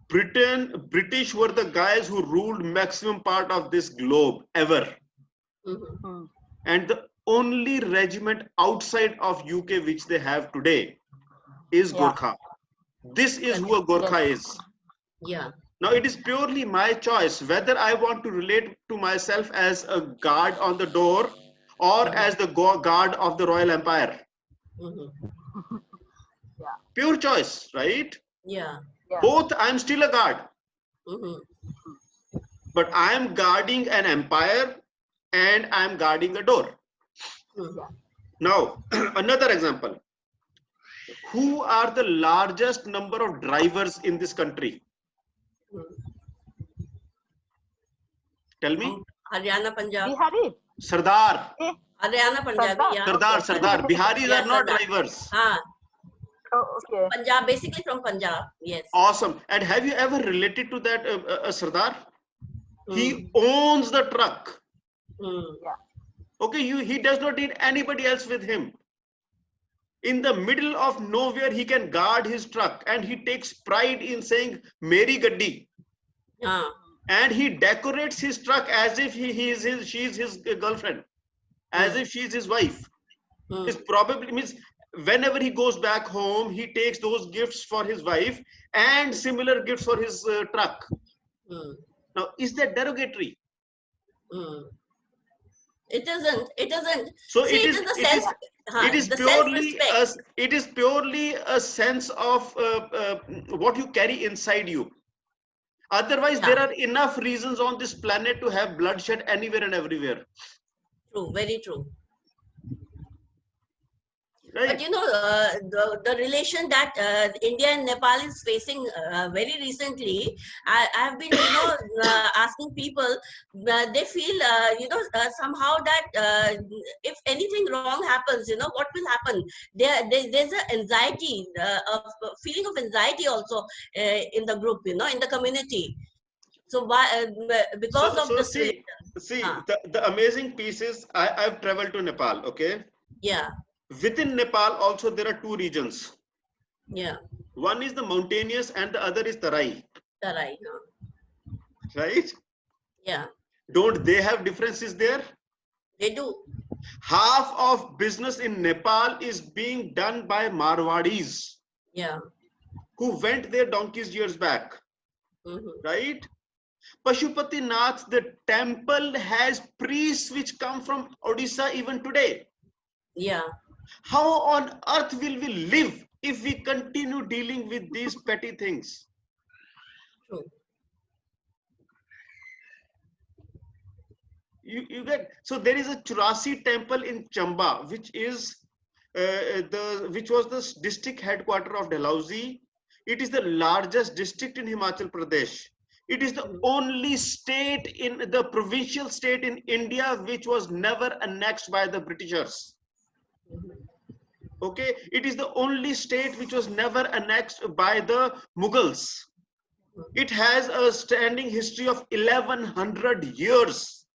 British were the guys who ruled maximum part of this globe ever. Mhm. Hmm. And the only regiment outside of UK which they have today is Yeah. Gorkha. This is who a Gorkha is. Yeah. Now it is purely my choice whether I want to relate to myself as a guard on the door or as the guard of the Royal Empire. Mhm. Pure choice, right? Yeah. Yeah. Both, I'm still a guard, Mhm. but I'm guarding an empire and I'm guarding a door. Mhm. Now, another example. Who are the largest number of drivers in this country? Tell me. Haryana, Punjab. Bihari. Sardar. Eh. Haryana, Punjabi. Sardar. Yeah. Sardar. Biharis Yeah, are not Sardar. drivers. Oh, okay. Punjab, basically from Punjab. Yes. Awesome. And have you ever related to that Sardar? He owns the truck. Mm. Okay, he does not need anybody else with him. In the middle of nowhere, he can guard his truck, and he takes pride in saying "Meri Gaddi," Ah. and he decorates his truck as if she is his girlfriend. as if she's his wife. Is probably means whenever he goes back home, he takes those gifts for his wife and similar gifts for his truck. Now, is that derogatory? It isn't. It isn't. So See, it is purely a sense of what you carry inside you. Otherwise, there are enough reasons on this planet to have bloodshed anywhere and everywhere. True, very true. Right. But you know, the relation that India and Nepal is facing very recently, I have been, you know, asking people, they feel, you know, somehow that if anything wrong happens, you know, what will happen? There's an anxiety, a feeling of anxiety also in the group, you know, in the community. So why? Because of this. See, the amazing piece is I've traveled to Nepal. Okay. Yeah. Within Nepal also there are two regions. Yeah. One is the mountainous and the other is Tarai. Tarai. Right? Yeah. Don't they have differences there? They do. Half of business in Nepal is being done by Marwadis. Yeah. Who went there donkeys years back. Right? Pashupati Nath, the temple has priests which come from Odisha even today. Yeah. How on earth will we live if we continue dealing with these petty things? True. You get, so there is a Churasi temple in Chamba, which is which was the district headquarter of Dalhousie. It is the largest district in Himachal Pradesh. It is the only state in the provincial state in India which was never annexed by the Britishers. Okay, it is the only state which was never annexed by the Mughals. It has a standing history of 1100 years.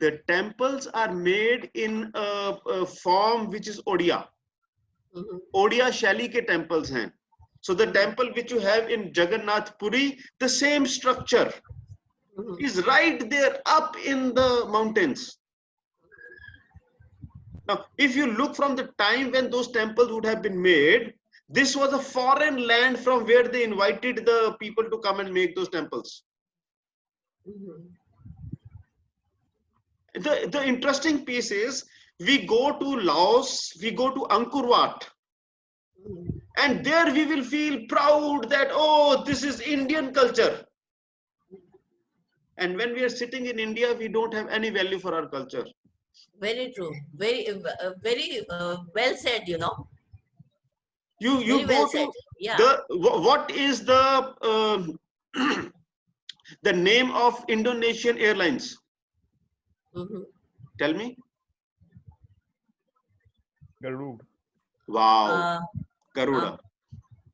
The temples are made in a form which is Odia. Odia Shaili ke temples hain. So the temple which you have in Jagannath Puri, the same structure is right there up in the mountains. Now, if you look from the time when those temples would have been made, this was a foreign land from where they invited the people to come and make those temples. The interesting piece is, we go to Laos, we go to Angkor Wat, and there we will feel proud that, oh, this is Indian culture. And when we are sitting in India, we don't have any value for our culture. Very true. Very well said, you know. You very go well to said. Yeah. what is the the name of Indonesian Airlines? Tell me. Garuda. Wow. Garuda.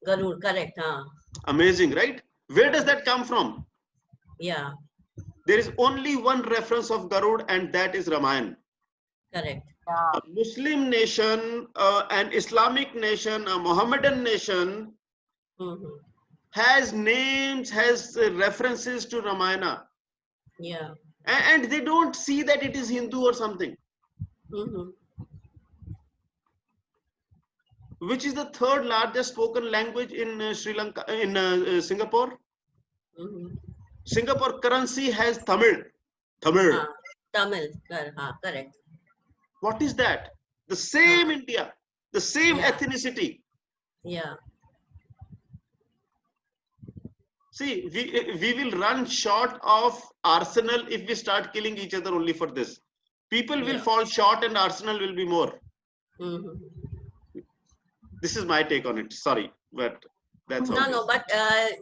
Garuda, correct. Amazing, right? Where does that come from? Yeah. There is only one reference of Garuda, and that is Ramayana. Correct. A Muslim nation, an Islamic nation, a Mohammedan nation has names, has references to Ramayana. Yeah. And they don't see that it is Hindu or something. Which is the third largest spoken language in Sri Lanka, in Singapore? Singapore currency has Tamil. Tamil, correct. What is that? The same India, the same ethnicity. Yeah. See, we will run short of arsenal if we start killing each other only for this. People will fall short and arsenal will be more. This is my take on it. Sorry, but that's all. No, but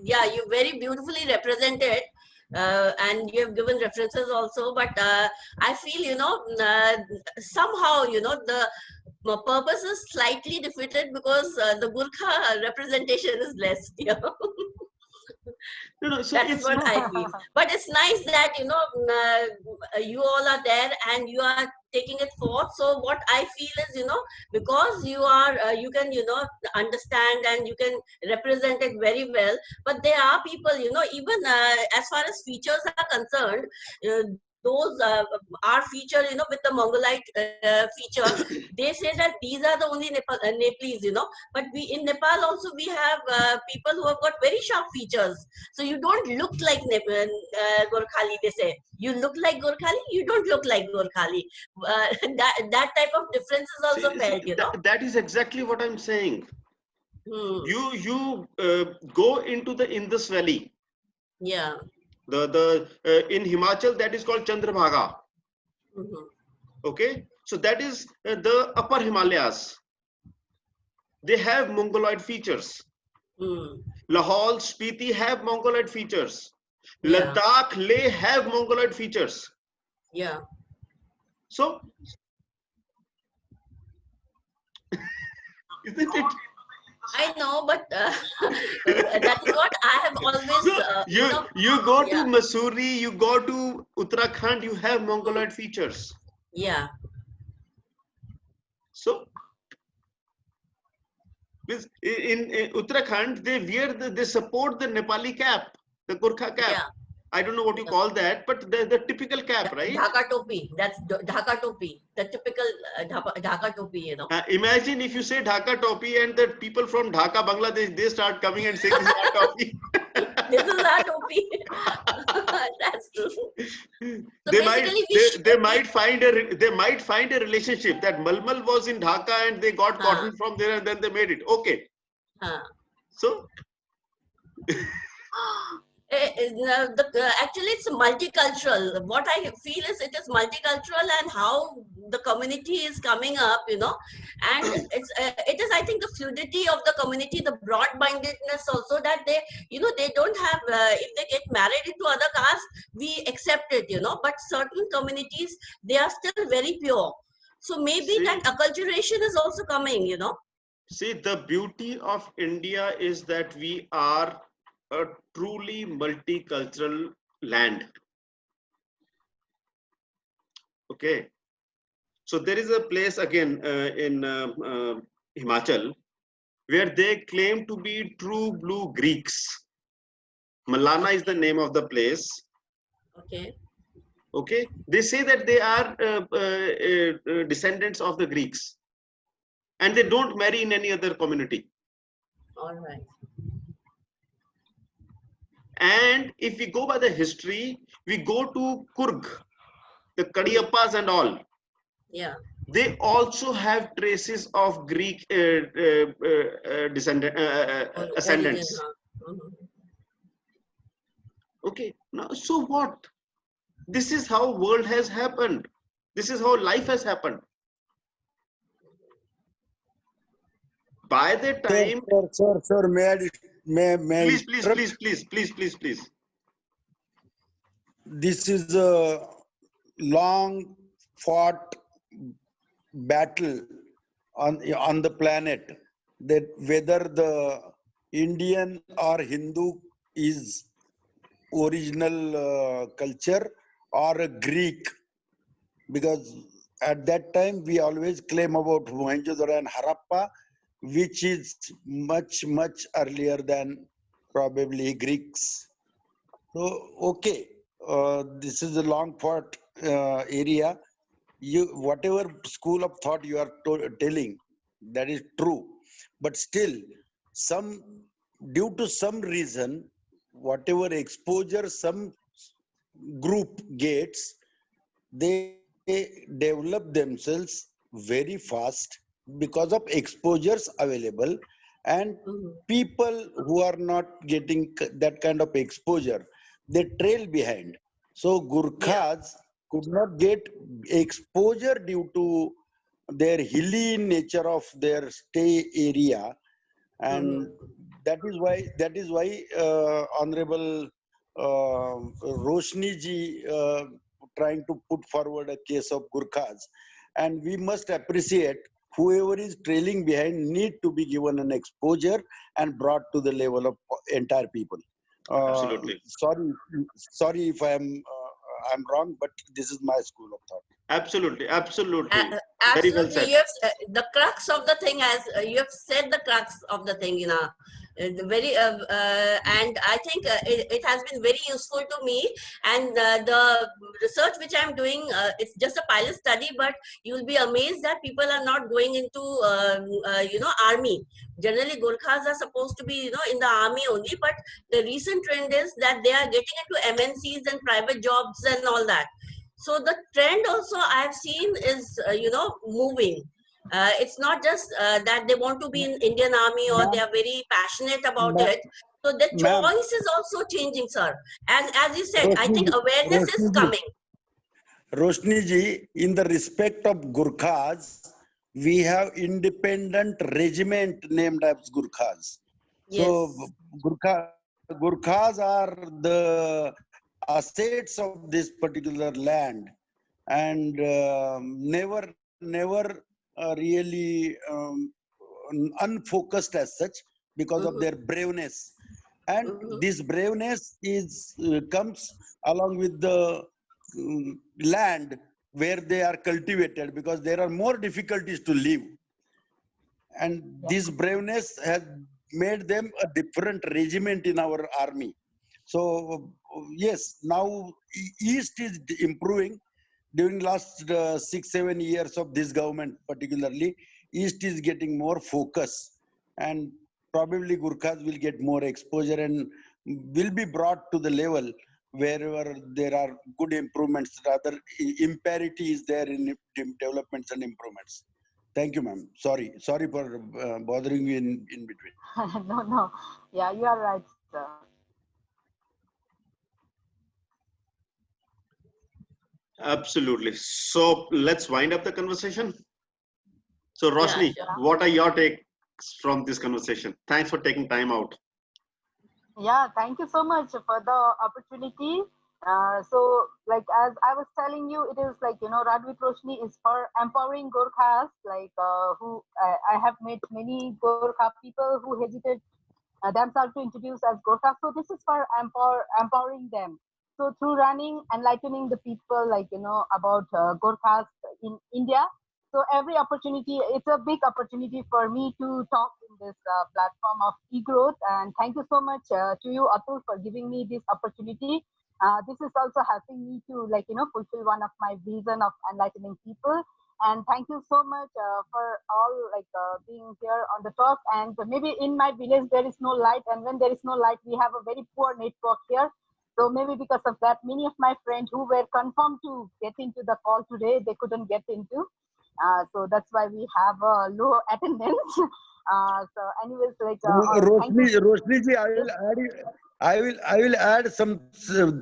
yeah, you very beautifully represented. And you have given references also, but I feel, you know, somehow, you know, the purpose is slightly defeated because the Gurkha representation is less, you know. So that is what I feel. But it's nice that, you know, you all are there and you are taking it forth. So what I feel is, you know, because you are, you can, you know, understand and you can represent it very well. But there are people, you know, even as far as features are concerned, those are featured, you know, with the Mongolite feature. They say that these are the only Nepalese, you know. But we in Nepal also we have people who have got very sharp features. So you don't look like Gorkhali. They say you look like Gorkhali. You don't look like Gorkhali. That type of difference is also felt, you know. That is exactly what I'm saying. Hmm. You go into the Indus Valley. Yeah. In Himachal that is called Chandrabhaga. Mm-hmm. Okay, so that is the upper Himalayas. They have Mongoloid features. Lahaul, Spiti have Mongoloid features. Yeah. Ladakh, Leh have Mongoloid features. Yeah. So, isn't it? I know, but that is what I have always. So You know, you go yeah. to Mussoorie, you go to Uttarakhand, you have Mongoloid features. Yeah. So in Uttarakhand, they support the Nepali cap, the Gurkha cap. Yeah. I don't know what you call that, but the typical cap, right? Dhaka topi. That's Dhaka topi. The typical Dhaka topi, you know. Imagine if you say Dhaka topi and the people from Dhaka, Bangladesh, they start coming and saying this is our topi. This is our topi. That's true. So they might find a relationship that Malmal was in Dhaka and they got cotton from there and then they made it. Okay. So actually it's multicultural. What I feel is it is multicultural, and how the community is coming up, you know, and it is, I think, the fluidity of the community, the broad-mindedness also, that they, you know, they don't have if they get married into other castes, we accept it, you know, but certain communities, they are still very pure. So maybe that acculturation is also coming, you know. See, the beauty of India is that we are a truly multicultural land. Okay, so there is a place again in Himachal where they claim to be true blue Greeks. Malana is the name of the place. Okay. Okay, they say that they are descendants of the Greeks, and they don't marry in any other community. All right. And if we go by the history, we go to Kurg, the Kadiyappas and all. Yeah. They also have traces of Greek ascendants. Okay, now so what? This is how world has happened. This is how life has happened. By the time, sir, may please. This is a long fought battle on the planet, that whether the Indian or Hindu is original culture or a Greek, because at that time we always claim about Mohenjo-daro and Harappa, which is much earlier than probably Greeks. So okay, this is a long fought area. Whatever school of thought you are telling, that is true, but still, due to some reason, whatever exposure some group gets, they develop themselves very fast because of exposures available, and people who are not getting that kind of exposure, they trail behind. So Gurkhas could not get exposure due to their hilly nature of their stay area, and that is why Honorable Roshni ji trying to put forward a case of Gurkhas, and we must appreciate whoever is trailing behind need to be given an exposure and brought to the level of entire people. Absolutely. Sorry if I'm wrong, but this is my school of thought. Absolutely. Very well said. You have, the crux of the thing, as you have said, the crux of the thing, you know, And I think it has been very useful to me. And the research which I'm doing, it's just a pilot study, but you'll be amazed that people are not going into army. Generally, Gurkhas are supposed to be in the army only, but the recent trend is that they are getting into MNCs and private jobs and all that. So the trend also I've seen is moving. It's not just that they want to be in Indian Army or they are very passionate about it. So the Ma'am. choice is also changing, sir. As you said, I think Roshni- awareness is Roshni ji. coming. Roshni ji, in the respect of Gurkhas, we have independent regiment named as Gurkhas. So Gurkhas are the assets of this particular land, and never really unfocused as such because of their braveness. And this braveness is comes along with the land where they are cultivated, because there are more difficulties to live. And this braveness has made them a different regiment in our army. So yes, now East is improving. During last 6-7 years of this government particularly, East is getting more focus, and probably Gurkhas will get more exposure and will be brought to the level wherever there are good improvements, rather imparity is there in developments and improvements. Thank you, ma'am. Sorry for bothering you in between. No. Yeah, you are right, sir. Absolutely. So let's wind up the conversation. So Roshni, sure. what are your takes from this conversation? Thanks for taking time out. Yeah, thank you so much for the opportunity. So, like as I was telling you, it is like Rad with Roshni is for empowering Gorkhas. Like who I have met many Gorkha people who hesitate themselves to introduce as Gorkhas. So this is for empowering them. So through running, enlightening the people, like about Gorkhas in India. So every opportunity, it's a big opportunity for me to talk in this platform of e-growth. And thank you so much to you, Atul, for giving me this opportunity. This is also helping me to fulfill one of my vision of enlightening people. And thank you so much for all being here on the talk. And maybe in my village there is no light, and when there is no light, we have a very poor network here. So maybe because of that, many of my friends who were confirmed to get into the call today, they couldn't get into. So that's why we have a low attendance. So anyways, Roshni ji, I will add some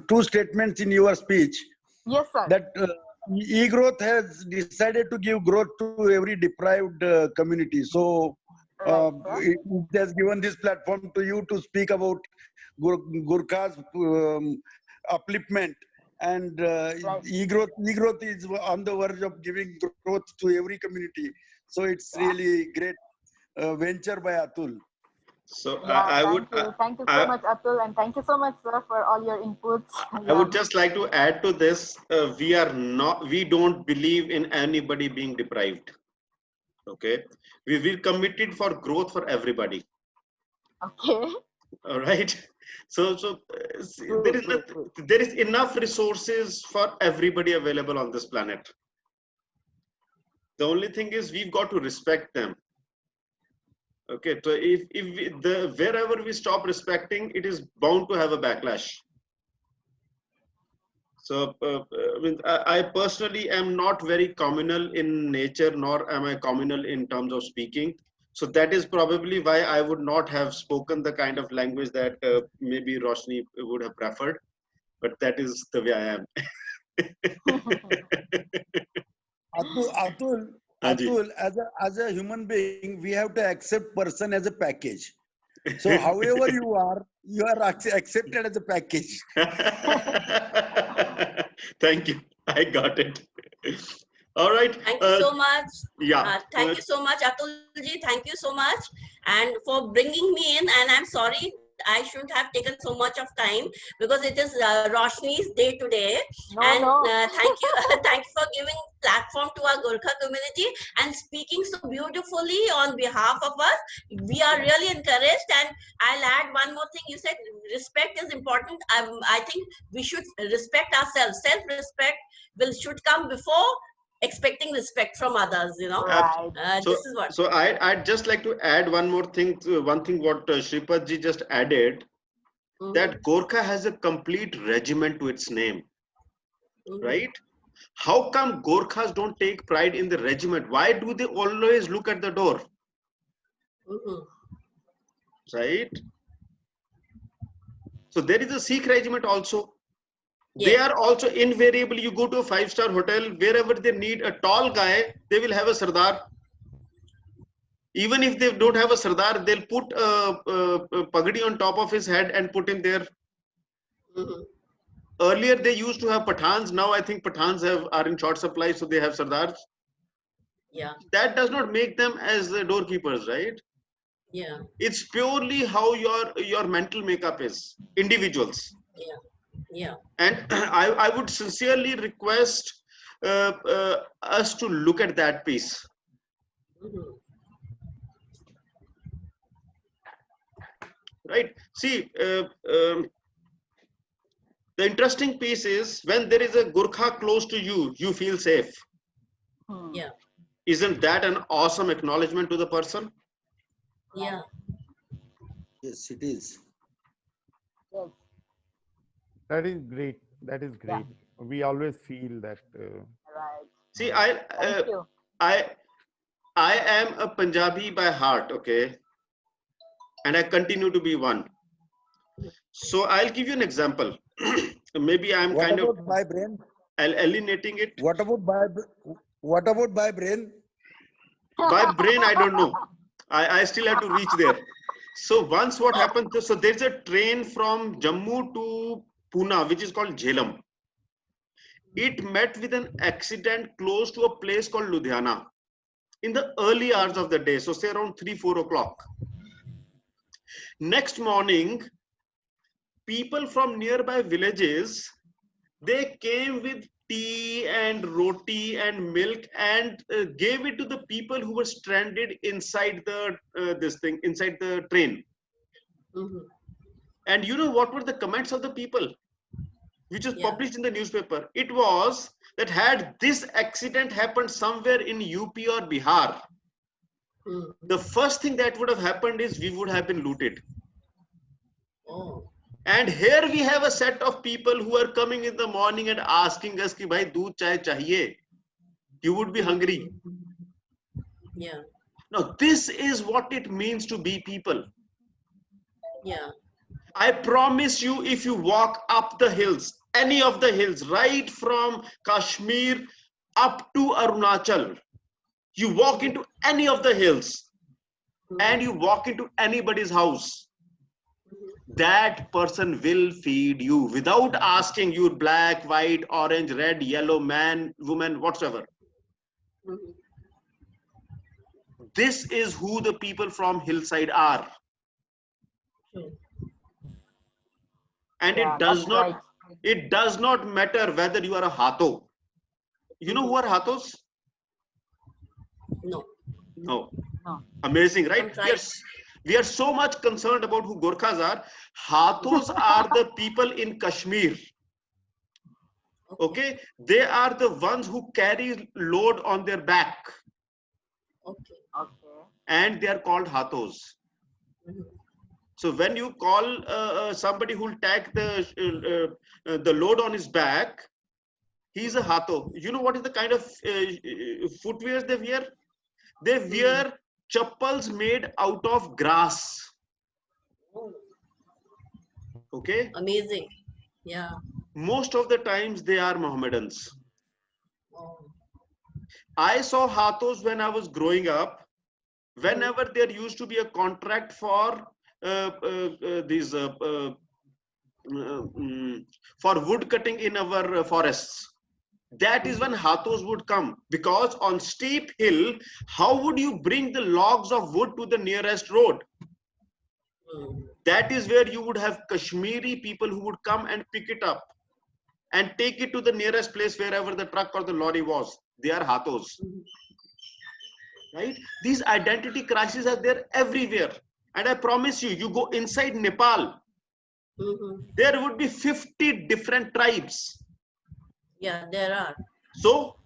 two statements in your speech. Yes, sir. That e-growth has decided to give growth to every deprived community. So it has given this platform to you to speak about Gurkha's upliftment. And e-growth is on the verge of giving growth to every community. So it's really great venture by Atul. So yeah, thank you so much, Atul, and thank you so much, sir, for all your inputs. I would just like to add to this: we don't believe in anybody being deprived. Okay, we're committed for growth for everybody. Okay. All right. So there is enough resources for everybody available on this planet. The only thing is we've got to respect them. Okay, so wherever we stop respecting, it is bound to have a backlash. So I personally am not very communal in nature, nor am I communal in terms of speaking. So that is probably why I would not have spoken the kind of language that maybe Roshni would have preferred. But that is the way I am. Atul, as a human being, we have to accept person as a package. So however you are accepted as a package. Thank you. I got it. All right. Thank you so much. Yeah. Thank you so much, Atulji. Thank you so much, and for bringing me in. And I'm sorry I shouldn't have taken so much of time because it is Roshni's day today. No, And no. thank you, thank you for giving platform to our Gorkha community and speaking so beautifully on behalf of us. We are really encouraged. And I'll add one more thing. You said respect is important. I think we should respect ourselves. Self-respect should come before expecting respect from others. You know, Right. So, this is what. so I'd just like to add one more thing. One thing what Shripad ji just added, Mhm, that Gorkha has a complete regiment to its name, mhm. right? How come Gorkhas don't take pride in the regiment? Why do they always look at the door, Mhm. right? So there is a Sikh regiment also. They Yes. are also invariably, you go to a 5-star hotel, wherever they need a tall guy, they will have a Sardar. Even if they don't have a Sardar, they'll put a pagadi on top of his head and put him there. Mhm. Earlier, they used to have Pathans. Now I think Pathans are in short supply, so they have Sardars. Yeah. That does not make them as the doorkeepers, right? Yeah. It's purely how your mental makeup is, individuals. Yeah. Yeah. And I would sincerely request us to look at that piece. Mhm. Right? See, the interesting piece is when there is a Gurkha close to you, you feel safe. Hmm. Yeah. Isn't that an awesome acknowledgement to the person? Yeah. Yes, it is. Yes. That is great. That is great. We always feel that. Right. See, Thank you. I am a Punjabi by heart, okay, and I continue to be one. So I'll give you an example. Maybe I'm What kind of about by brain? alienating it. What about by brain? By brain, I don't know. I still have to reach there. So once what happened, so there's a train from Jammu to Pune, which is called Jhelum. It met with an accident close to a place called Ludhiana in the early hours of the day. So say around 3-4 o'clock. Next morning, people from nearby villages, they came with tea and roti and milk and gave it to the people who were stranded inside the inside the train. Mhm. And you know what were the comments of the people, which was Yeah. published in the newspaper? It was that had this accident happened somewhere in UP or Bihar, Mhm. the first thing that would have happened is we would have been looted. Oh. And here we have a set of people who are coming in the morning and asking us ki bhai doodh chai chahiye. You would be hungry. Yeah. Now this is what it means to be people. Yeah. I promise you, if you walk up the hills, any of the hills, right from Kashmir up to Arunachal, you walk into any of the hills and you walk into anybody's house, that person will feed you without asking you black, white, orange, red, yellow, man, woman, whatsoever. Mhm. This is who the people from hillside are. True. And Yeah, that's right. it does not matter whether you are a Hatho. You know who are Hathos? No. No. No. Amazing, right? I'm trying. We are so much concerned about who Gorkhas are. Hathos are the people in Kashmir. Okay, they are the ones who carry load on their back, Okay. Okay. and they are called Hathos. Mhm. So when you call somebody who will take the load on his back, he's a Hatho. You know what is the kind of footwear they wear? They wear chappals made out of grass. Oh, Okay, amazing. Yeah. most of the times they are Mohammedans. Oh. I saw Hathos when I was growing up. Whenever there used to be a contract for these for wood cutting in our forests, that is when Hathos would come, because on steep hill, how would you bring the logs of wood to the nearest road? That is where you would have Kashmiri people who would come and pick it up and take it to the nearest place wherever the truck or the lorry was. They are Hathos. Right? These identity crises are there everywhere. And I promise you, you go inside Nepal, there would be 50 different tribes. Yeah, there are. So,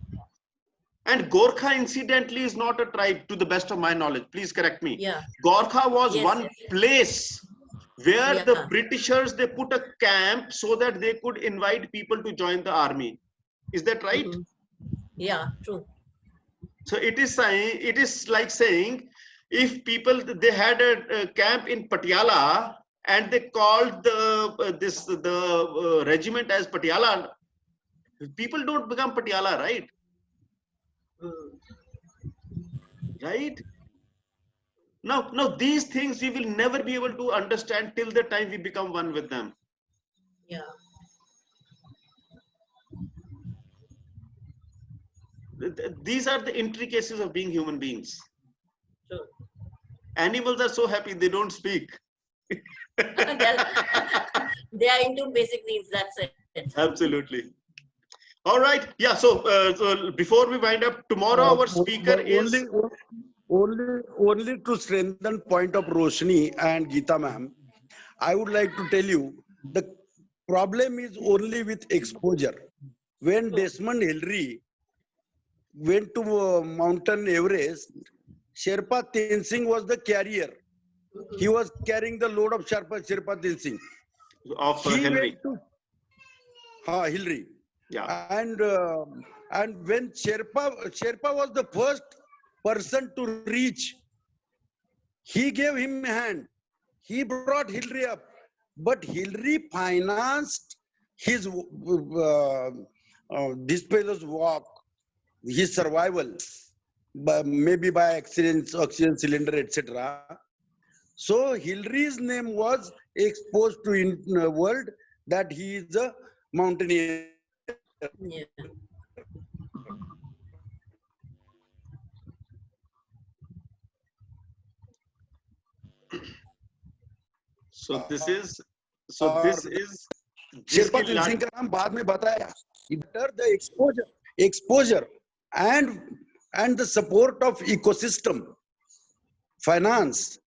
and Gorkha incidentally is not a tribe to the best of my knowledge. Please correct me. Yeah. Gorkha was Yes, one yes. place where Yeah. the Britishers, they put a camp so that they could invite people to join the army. Is that right? Yeah, true. So it is saying, it is like saying, if people, they had a camp in Patiala and they called the regiment as Patiala, people don't become Patiala, right? Right? Now these things we will never be able to understand till the time we become one with them. Yeah. These are the intricacies of being human beings. True. Animals are so happy they don't speak. They are into basic needs. That's it. Absolutely. All right. Yeah. So before we wind up, tomorrow our speaker is. Only to strengthen point of Roshni and Geeta ma'am, I would like to tell you the problem is only with exposure. When Desmond Hillary went to Mountain Everest, Sherpa Tenzing was the carrier. He was carrying the load of Sherpa Tenzing. Of Hillary. Hillary. Yeah. And when Sherpa was the first person to reach, he gave him a hand. He brought Hillary up, but Hillary financed his this fellow's walk, his survival, maybe by accidents, oxygen cylinder, etc. So Hillary's name was exposed to in the world that he is a mountaineer. Yeah. So this is. Sherpa Tenzing का नाम बाद में बताया. The exposure and the support of ecosystem, finance,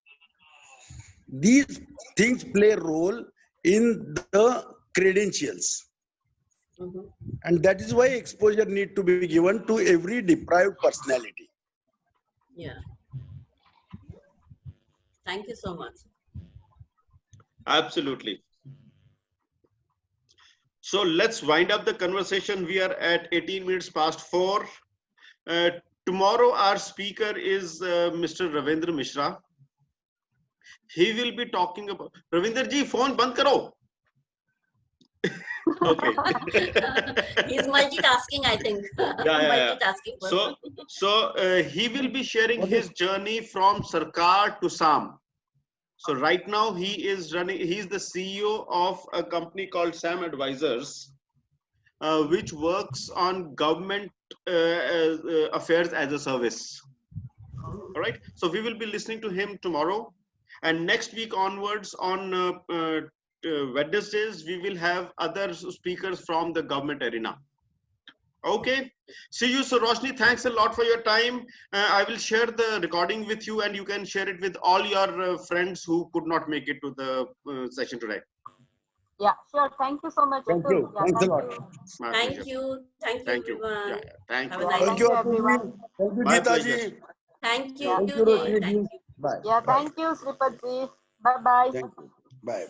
these things play a role in the credentials. And that is why exposure need to be given to every deprived personality. Yeah. Thank you so much. Absolutely. So let's wind up the conversation. We are at 18 minutes past 4. Tomorrow our speaker is Mr. Ravindra Mishra. He will be talking about. Ravindra ji, phone band karo. Okay. He's multitasking, I think. Yeah. Multitasking person. So he will be sharing his journey from Sarkar to SAM. So right now he is running. He's the CEO of a company called SAM Advisors, which works on government affairs as a service. All right. So we will be listening to him tomorrow, and next week onwards on Wednesdays we will have other speakers from the government arena. Okay. See you. So Roshni, thanks a lot for your time. I will share the recording with you, and you can share it with all your friends who could not make it to the session today. Yeah, sure. Thank you so much. Thank you. Yeah, Thanks a lot. My Thank pleasure. you. Thank you, Thank you. everyone. Yeah. Thank Have you. a nice Thank you, everyone. Thank you, My Geeta pleasure. ji. Thank you, Thank you, Judy. Roshni Thank ji. you. Bye. Yeah, thank you, Sripad ji. Bye-bye. Thank you. Bye.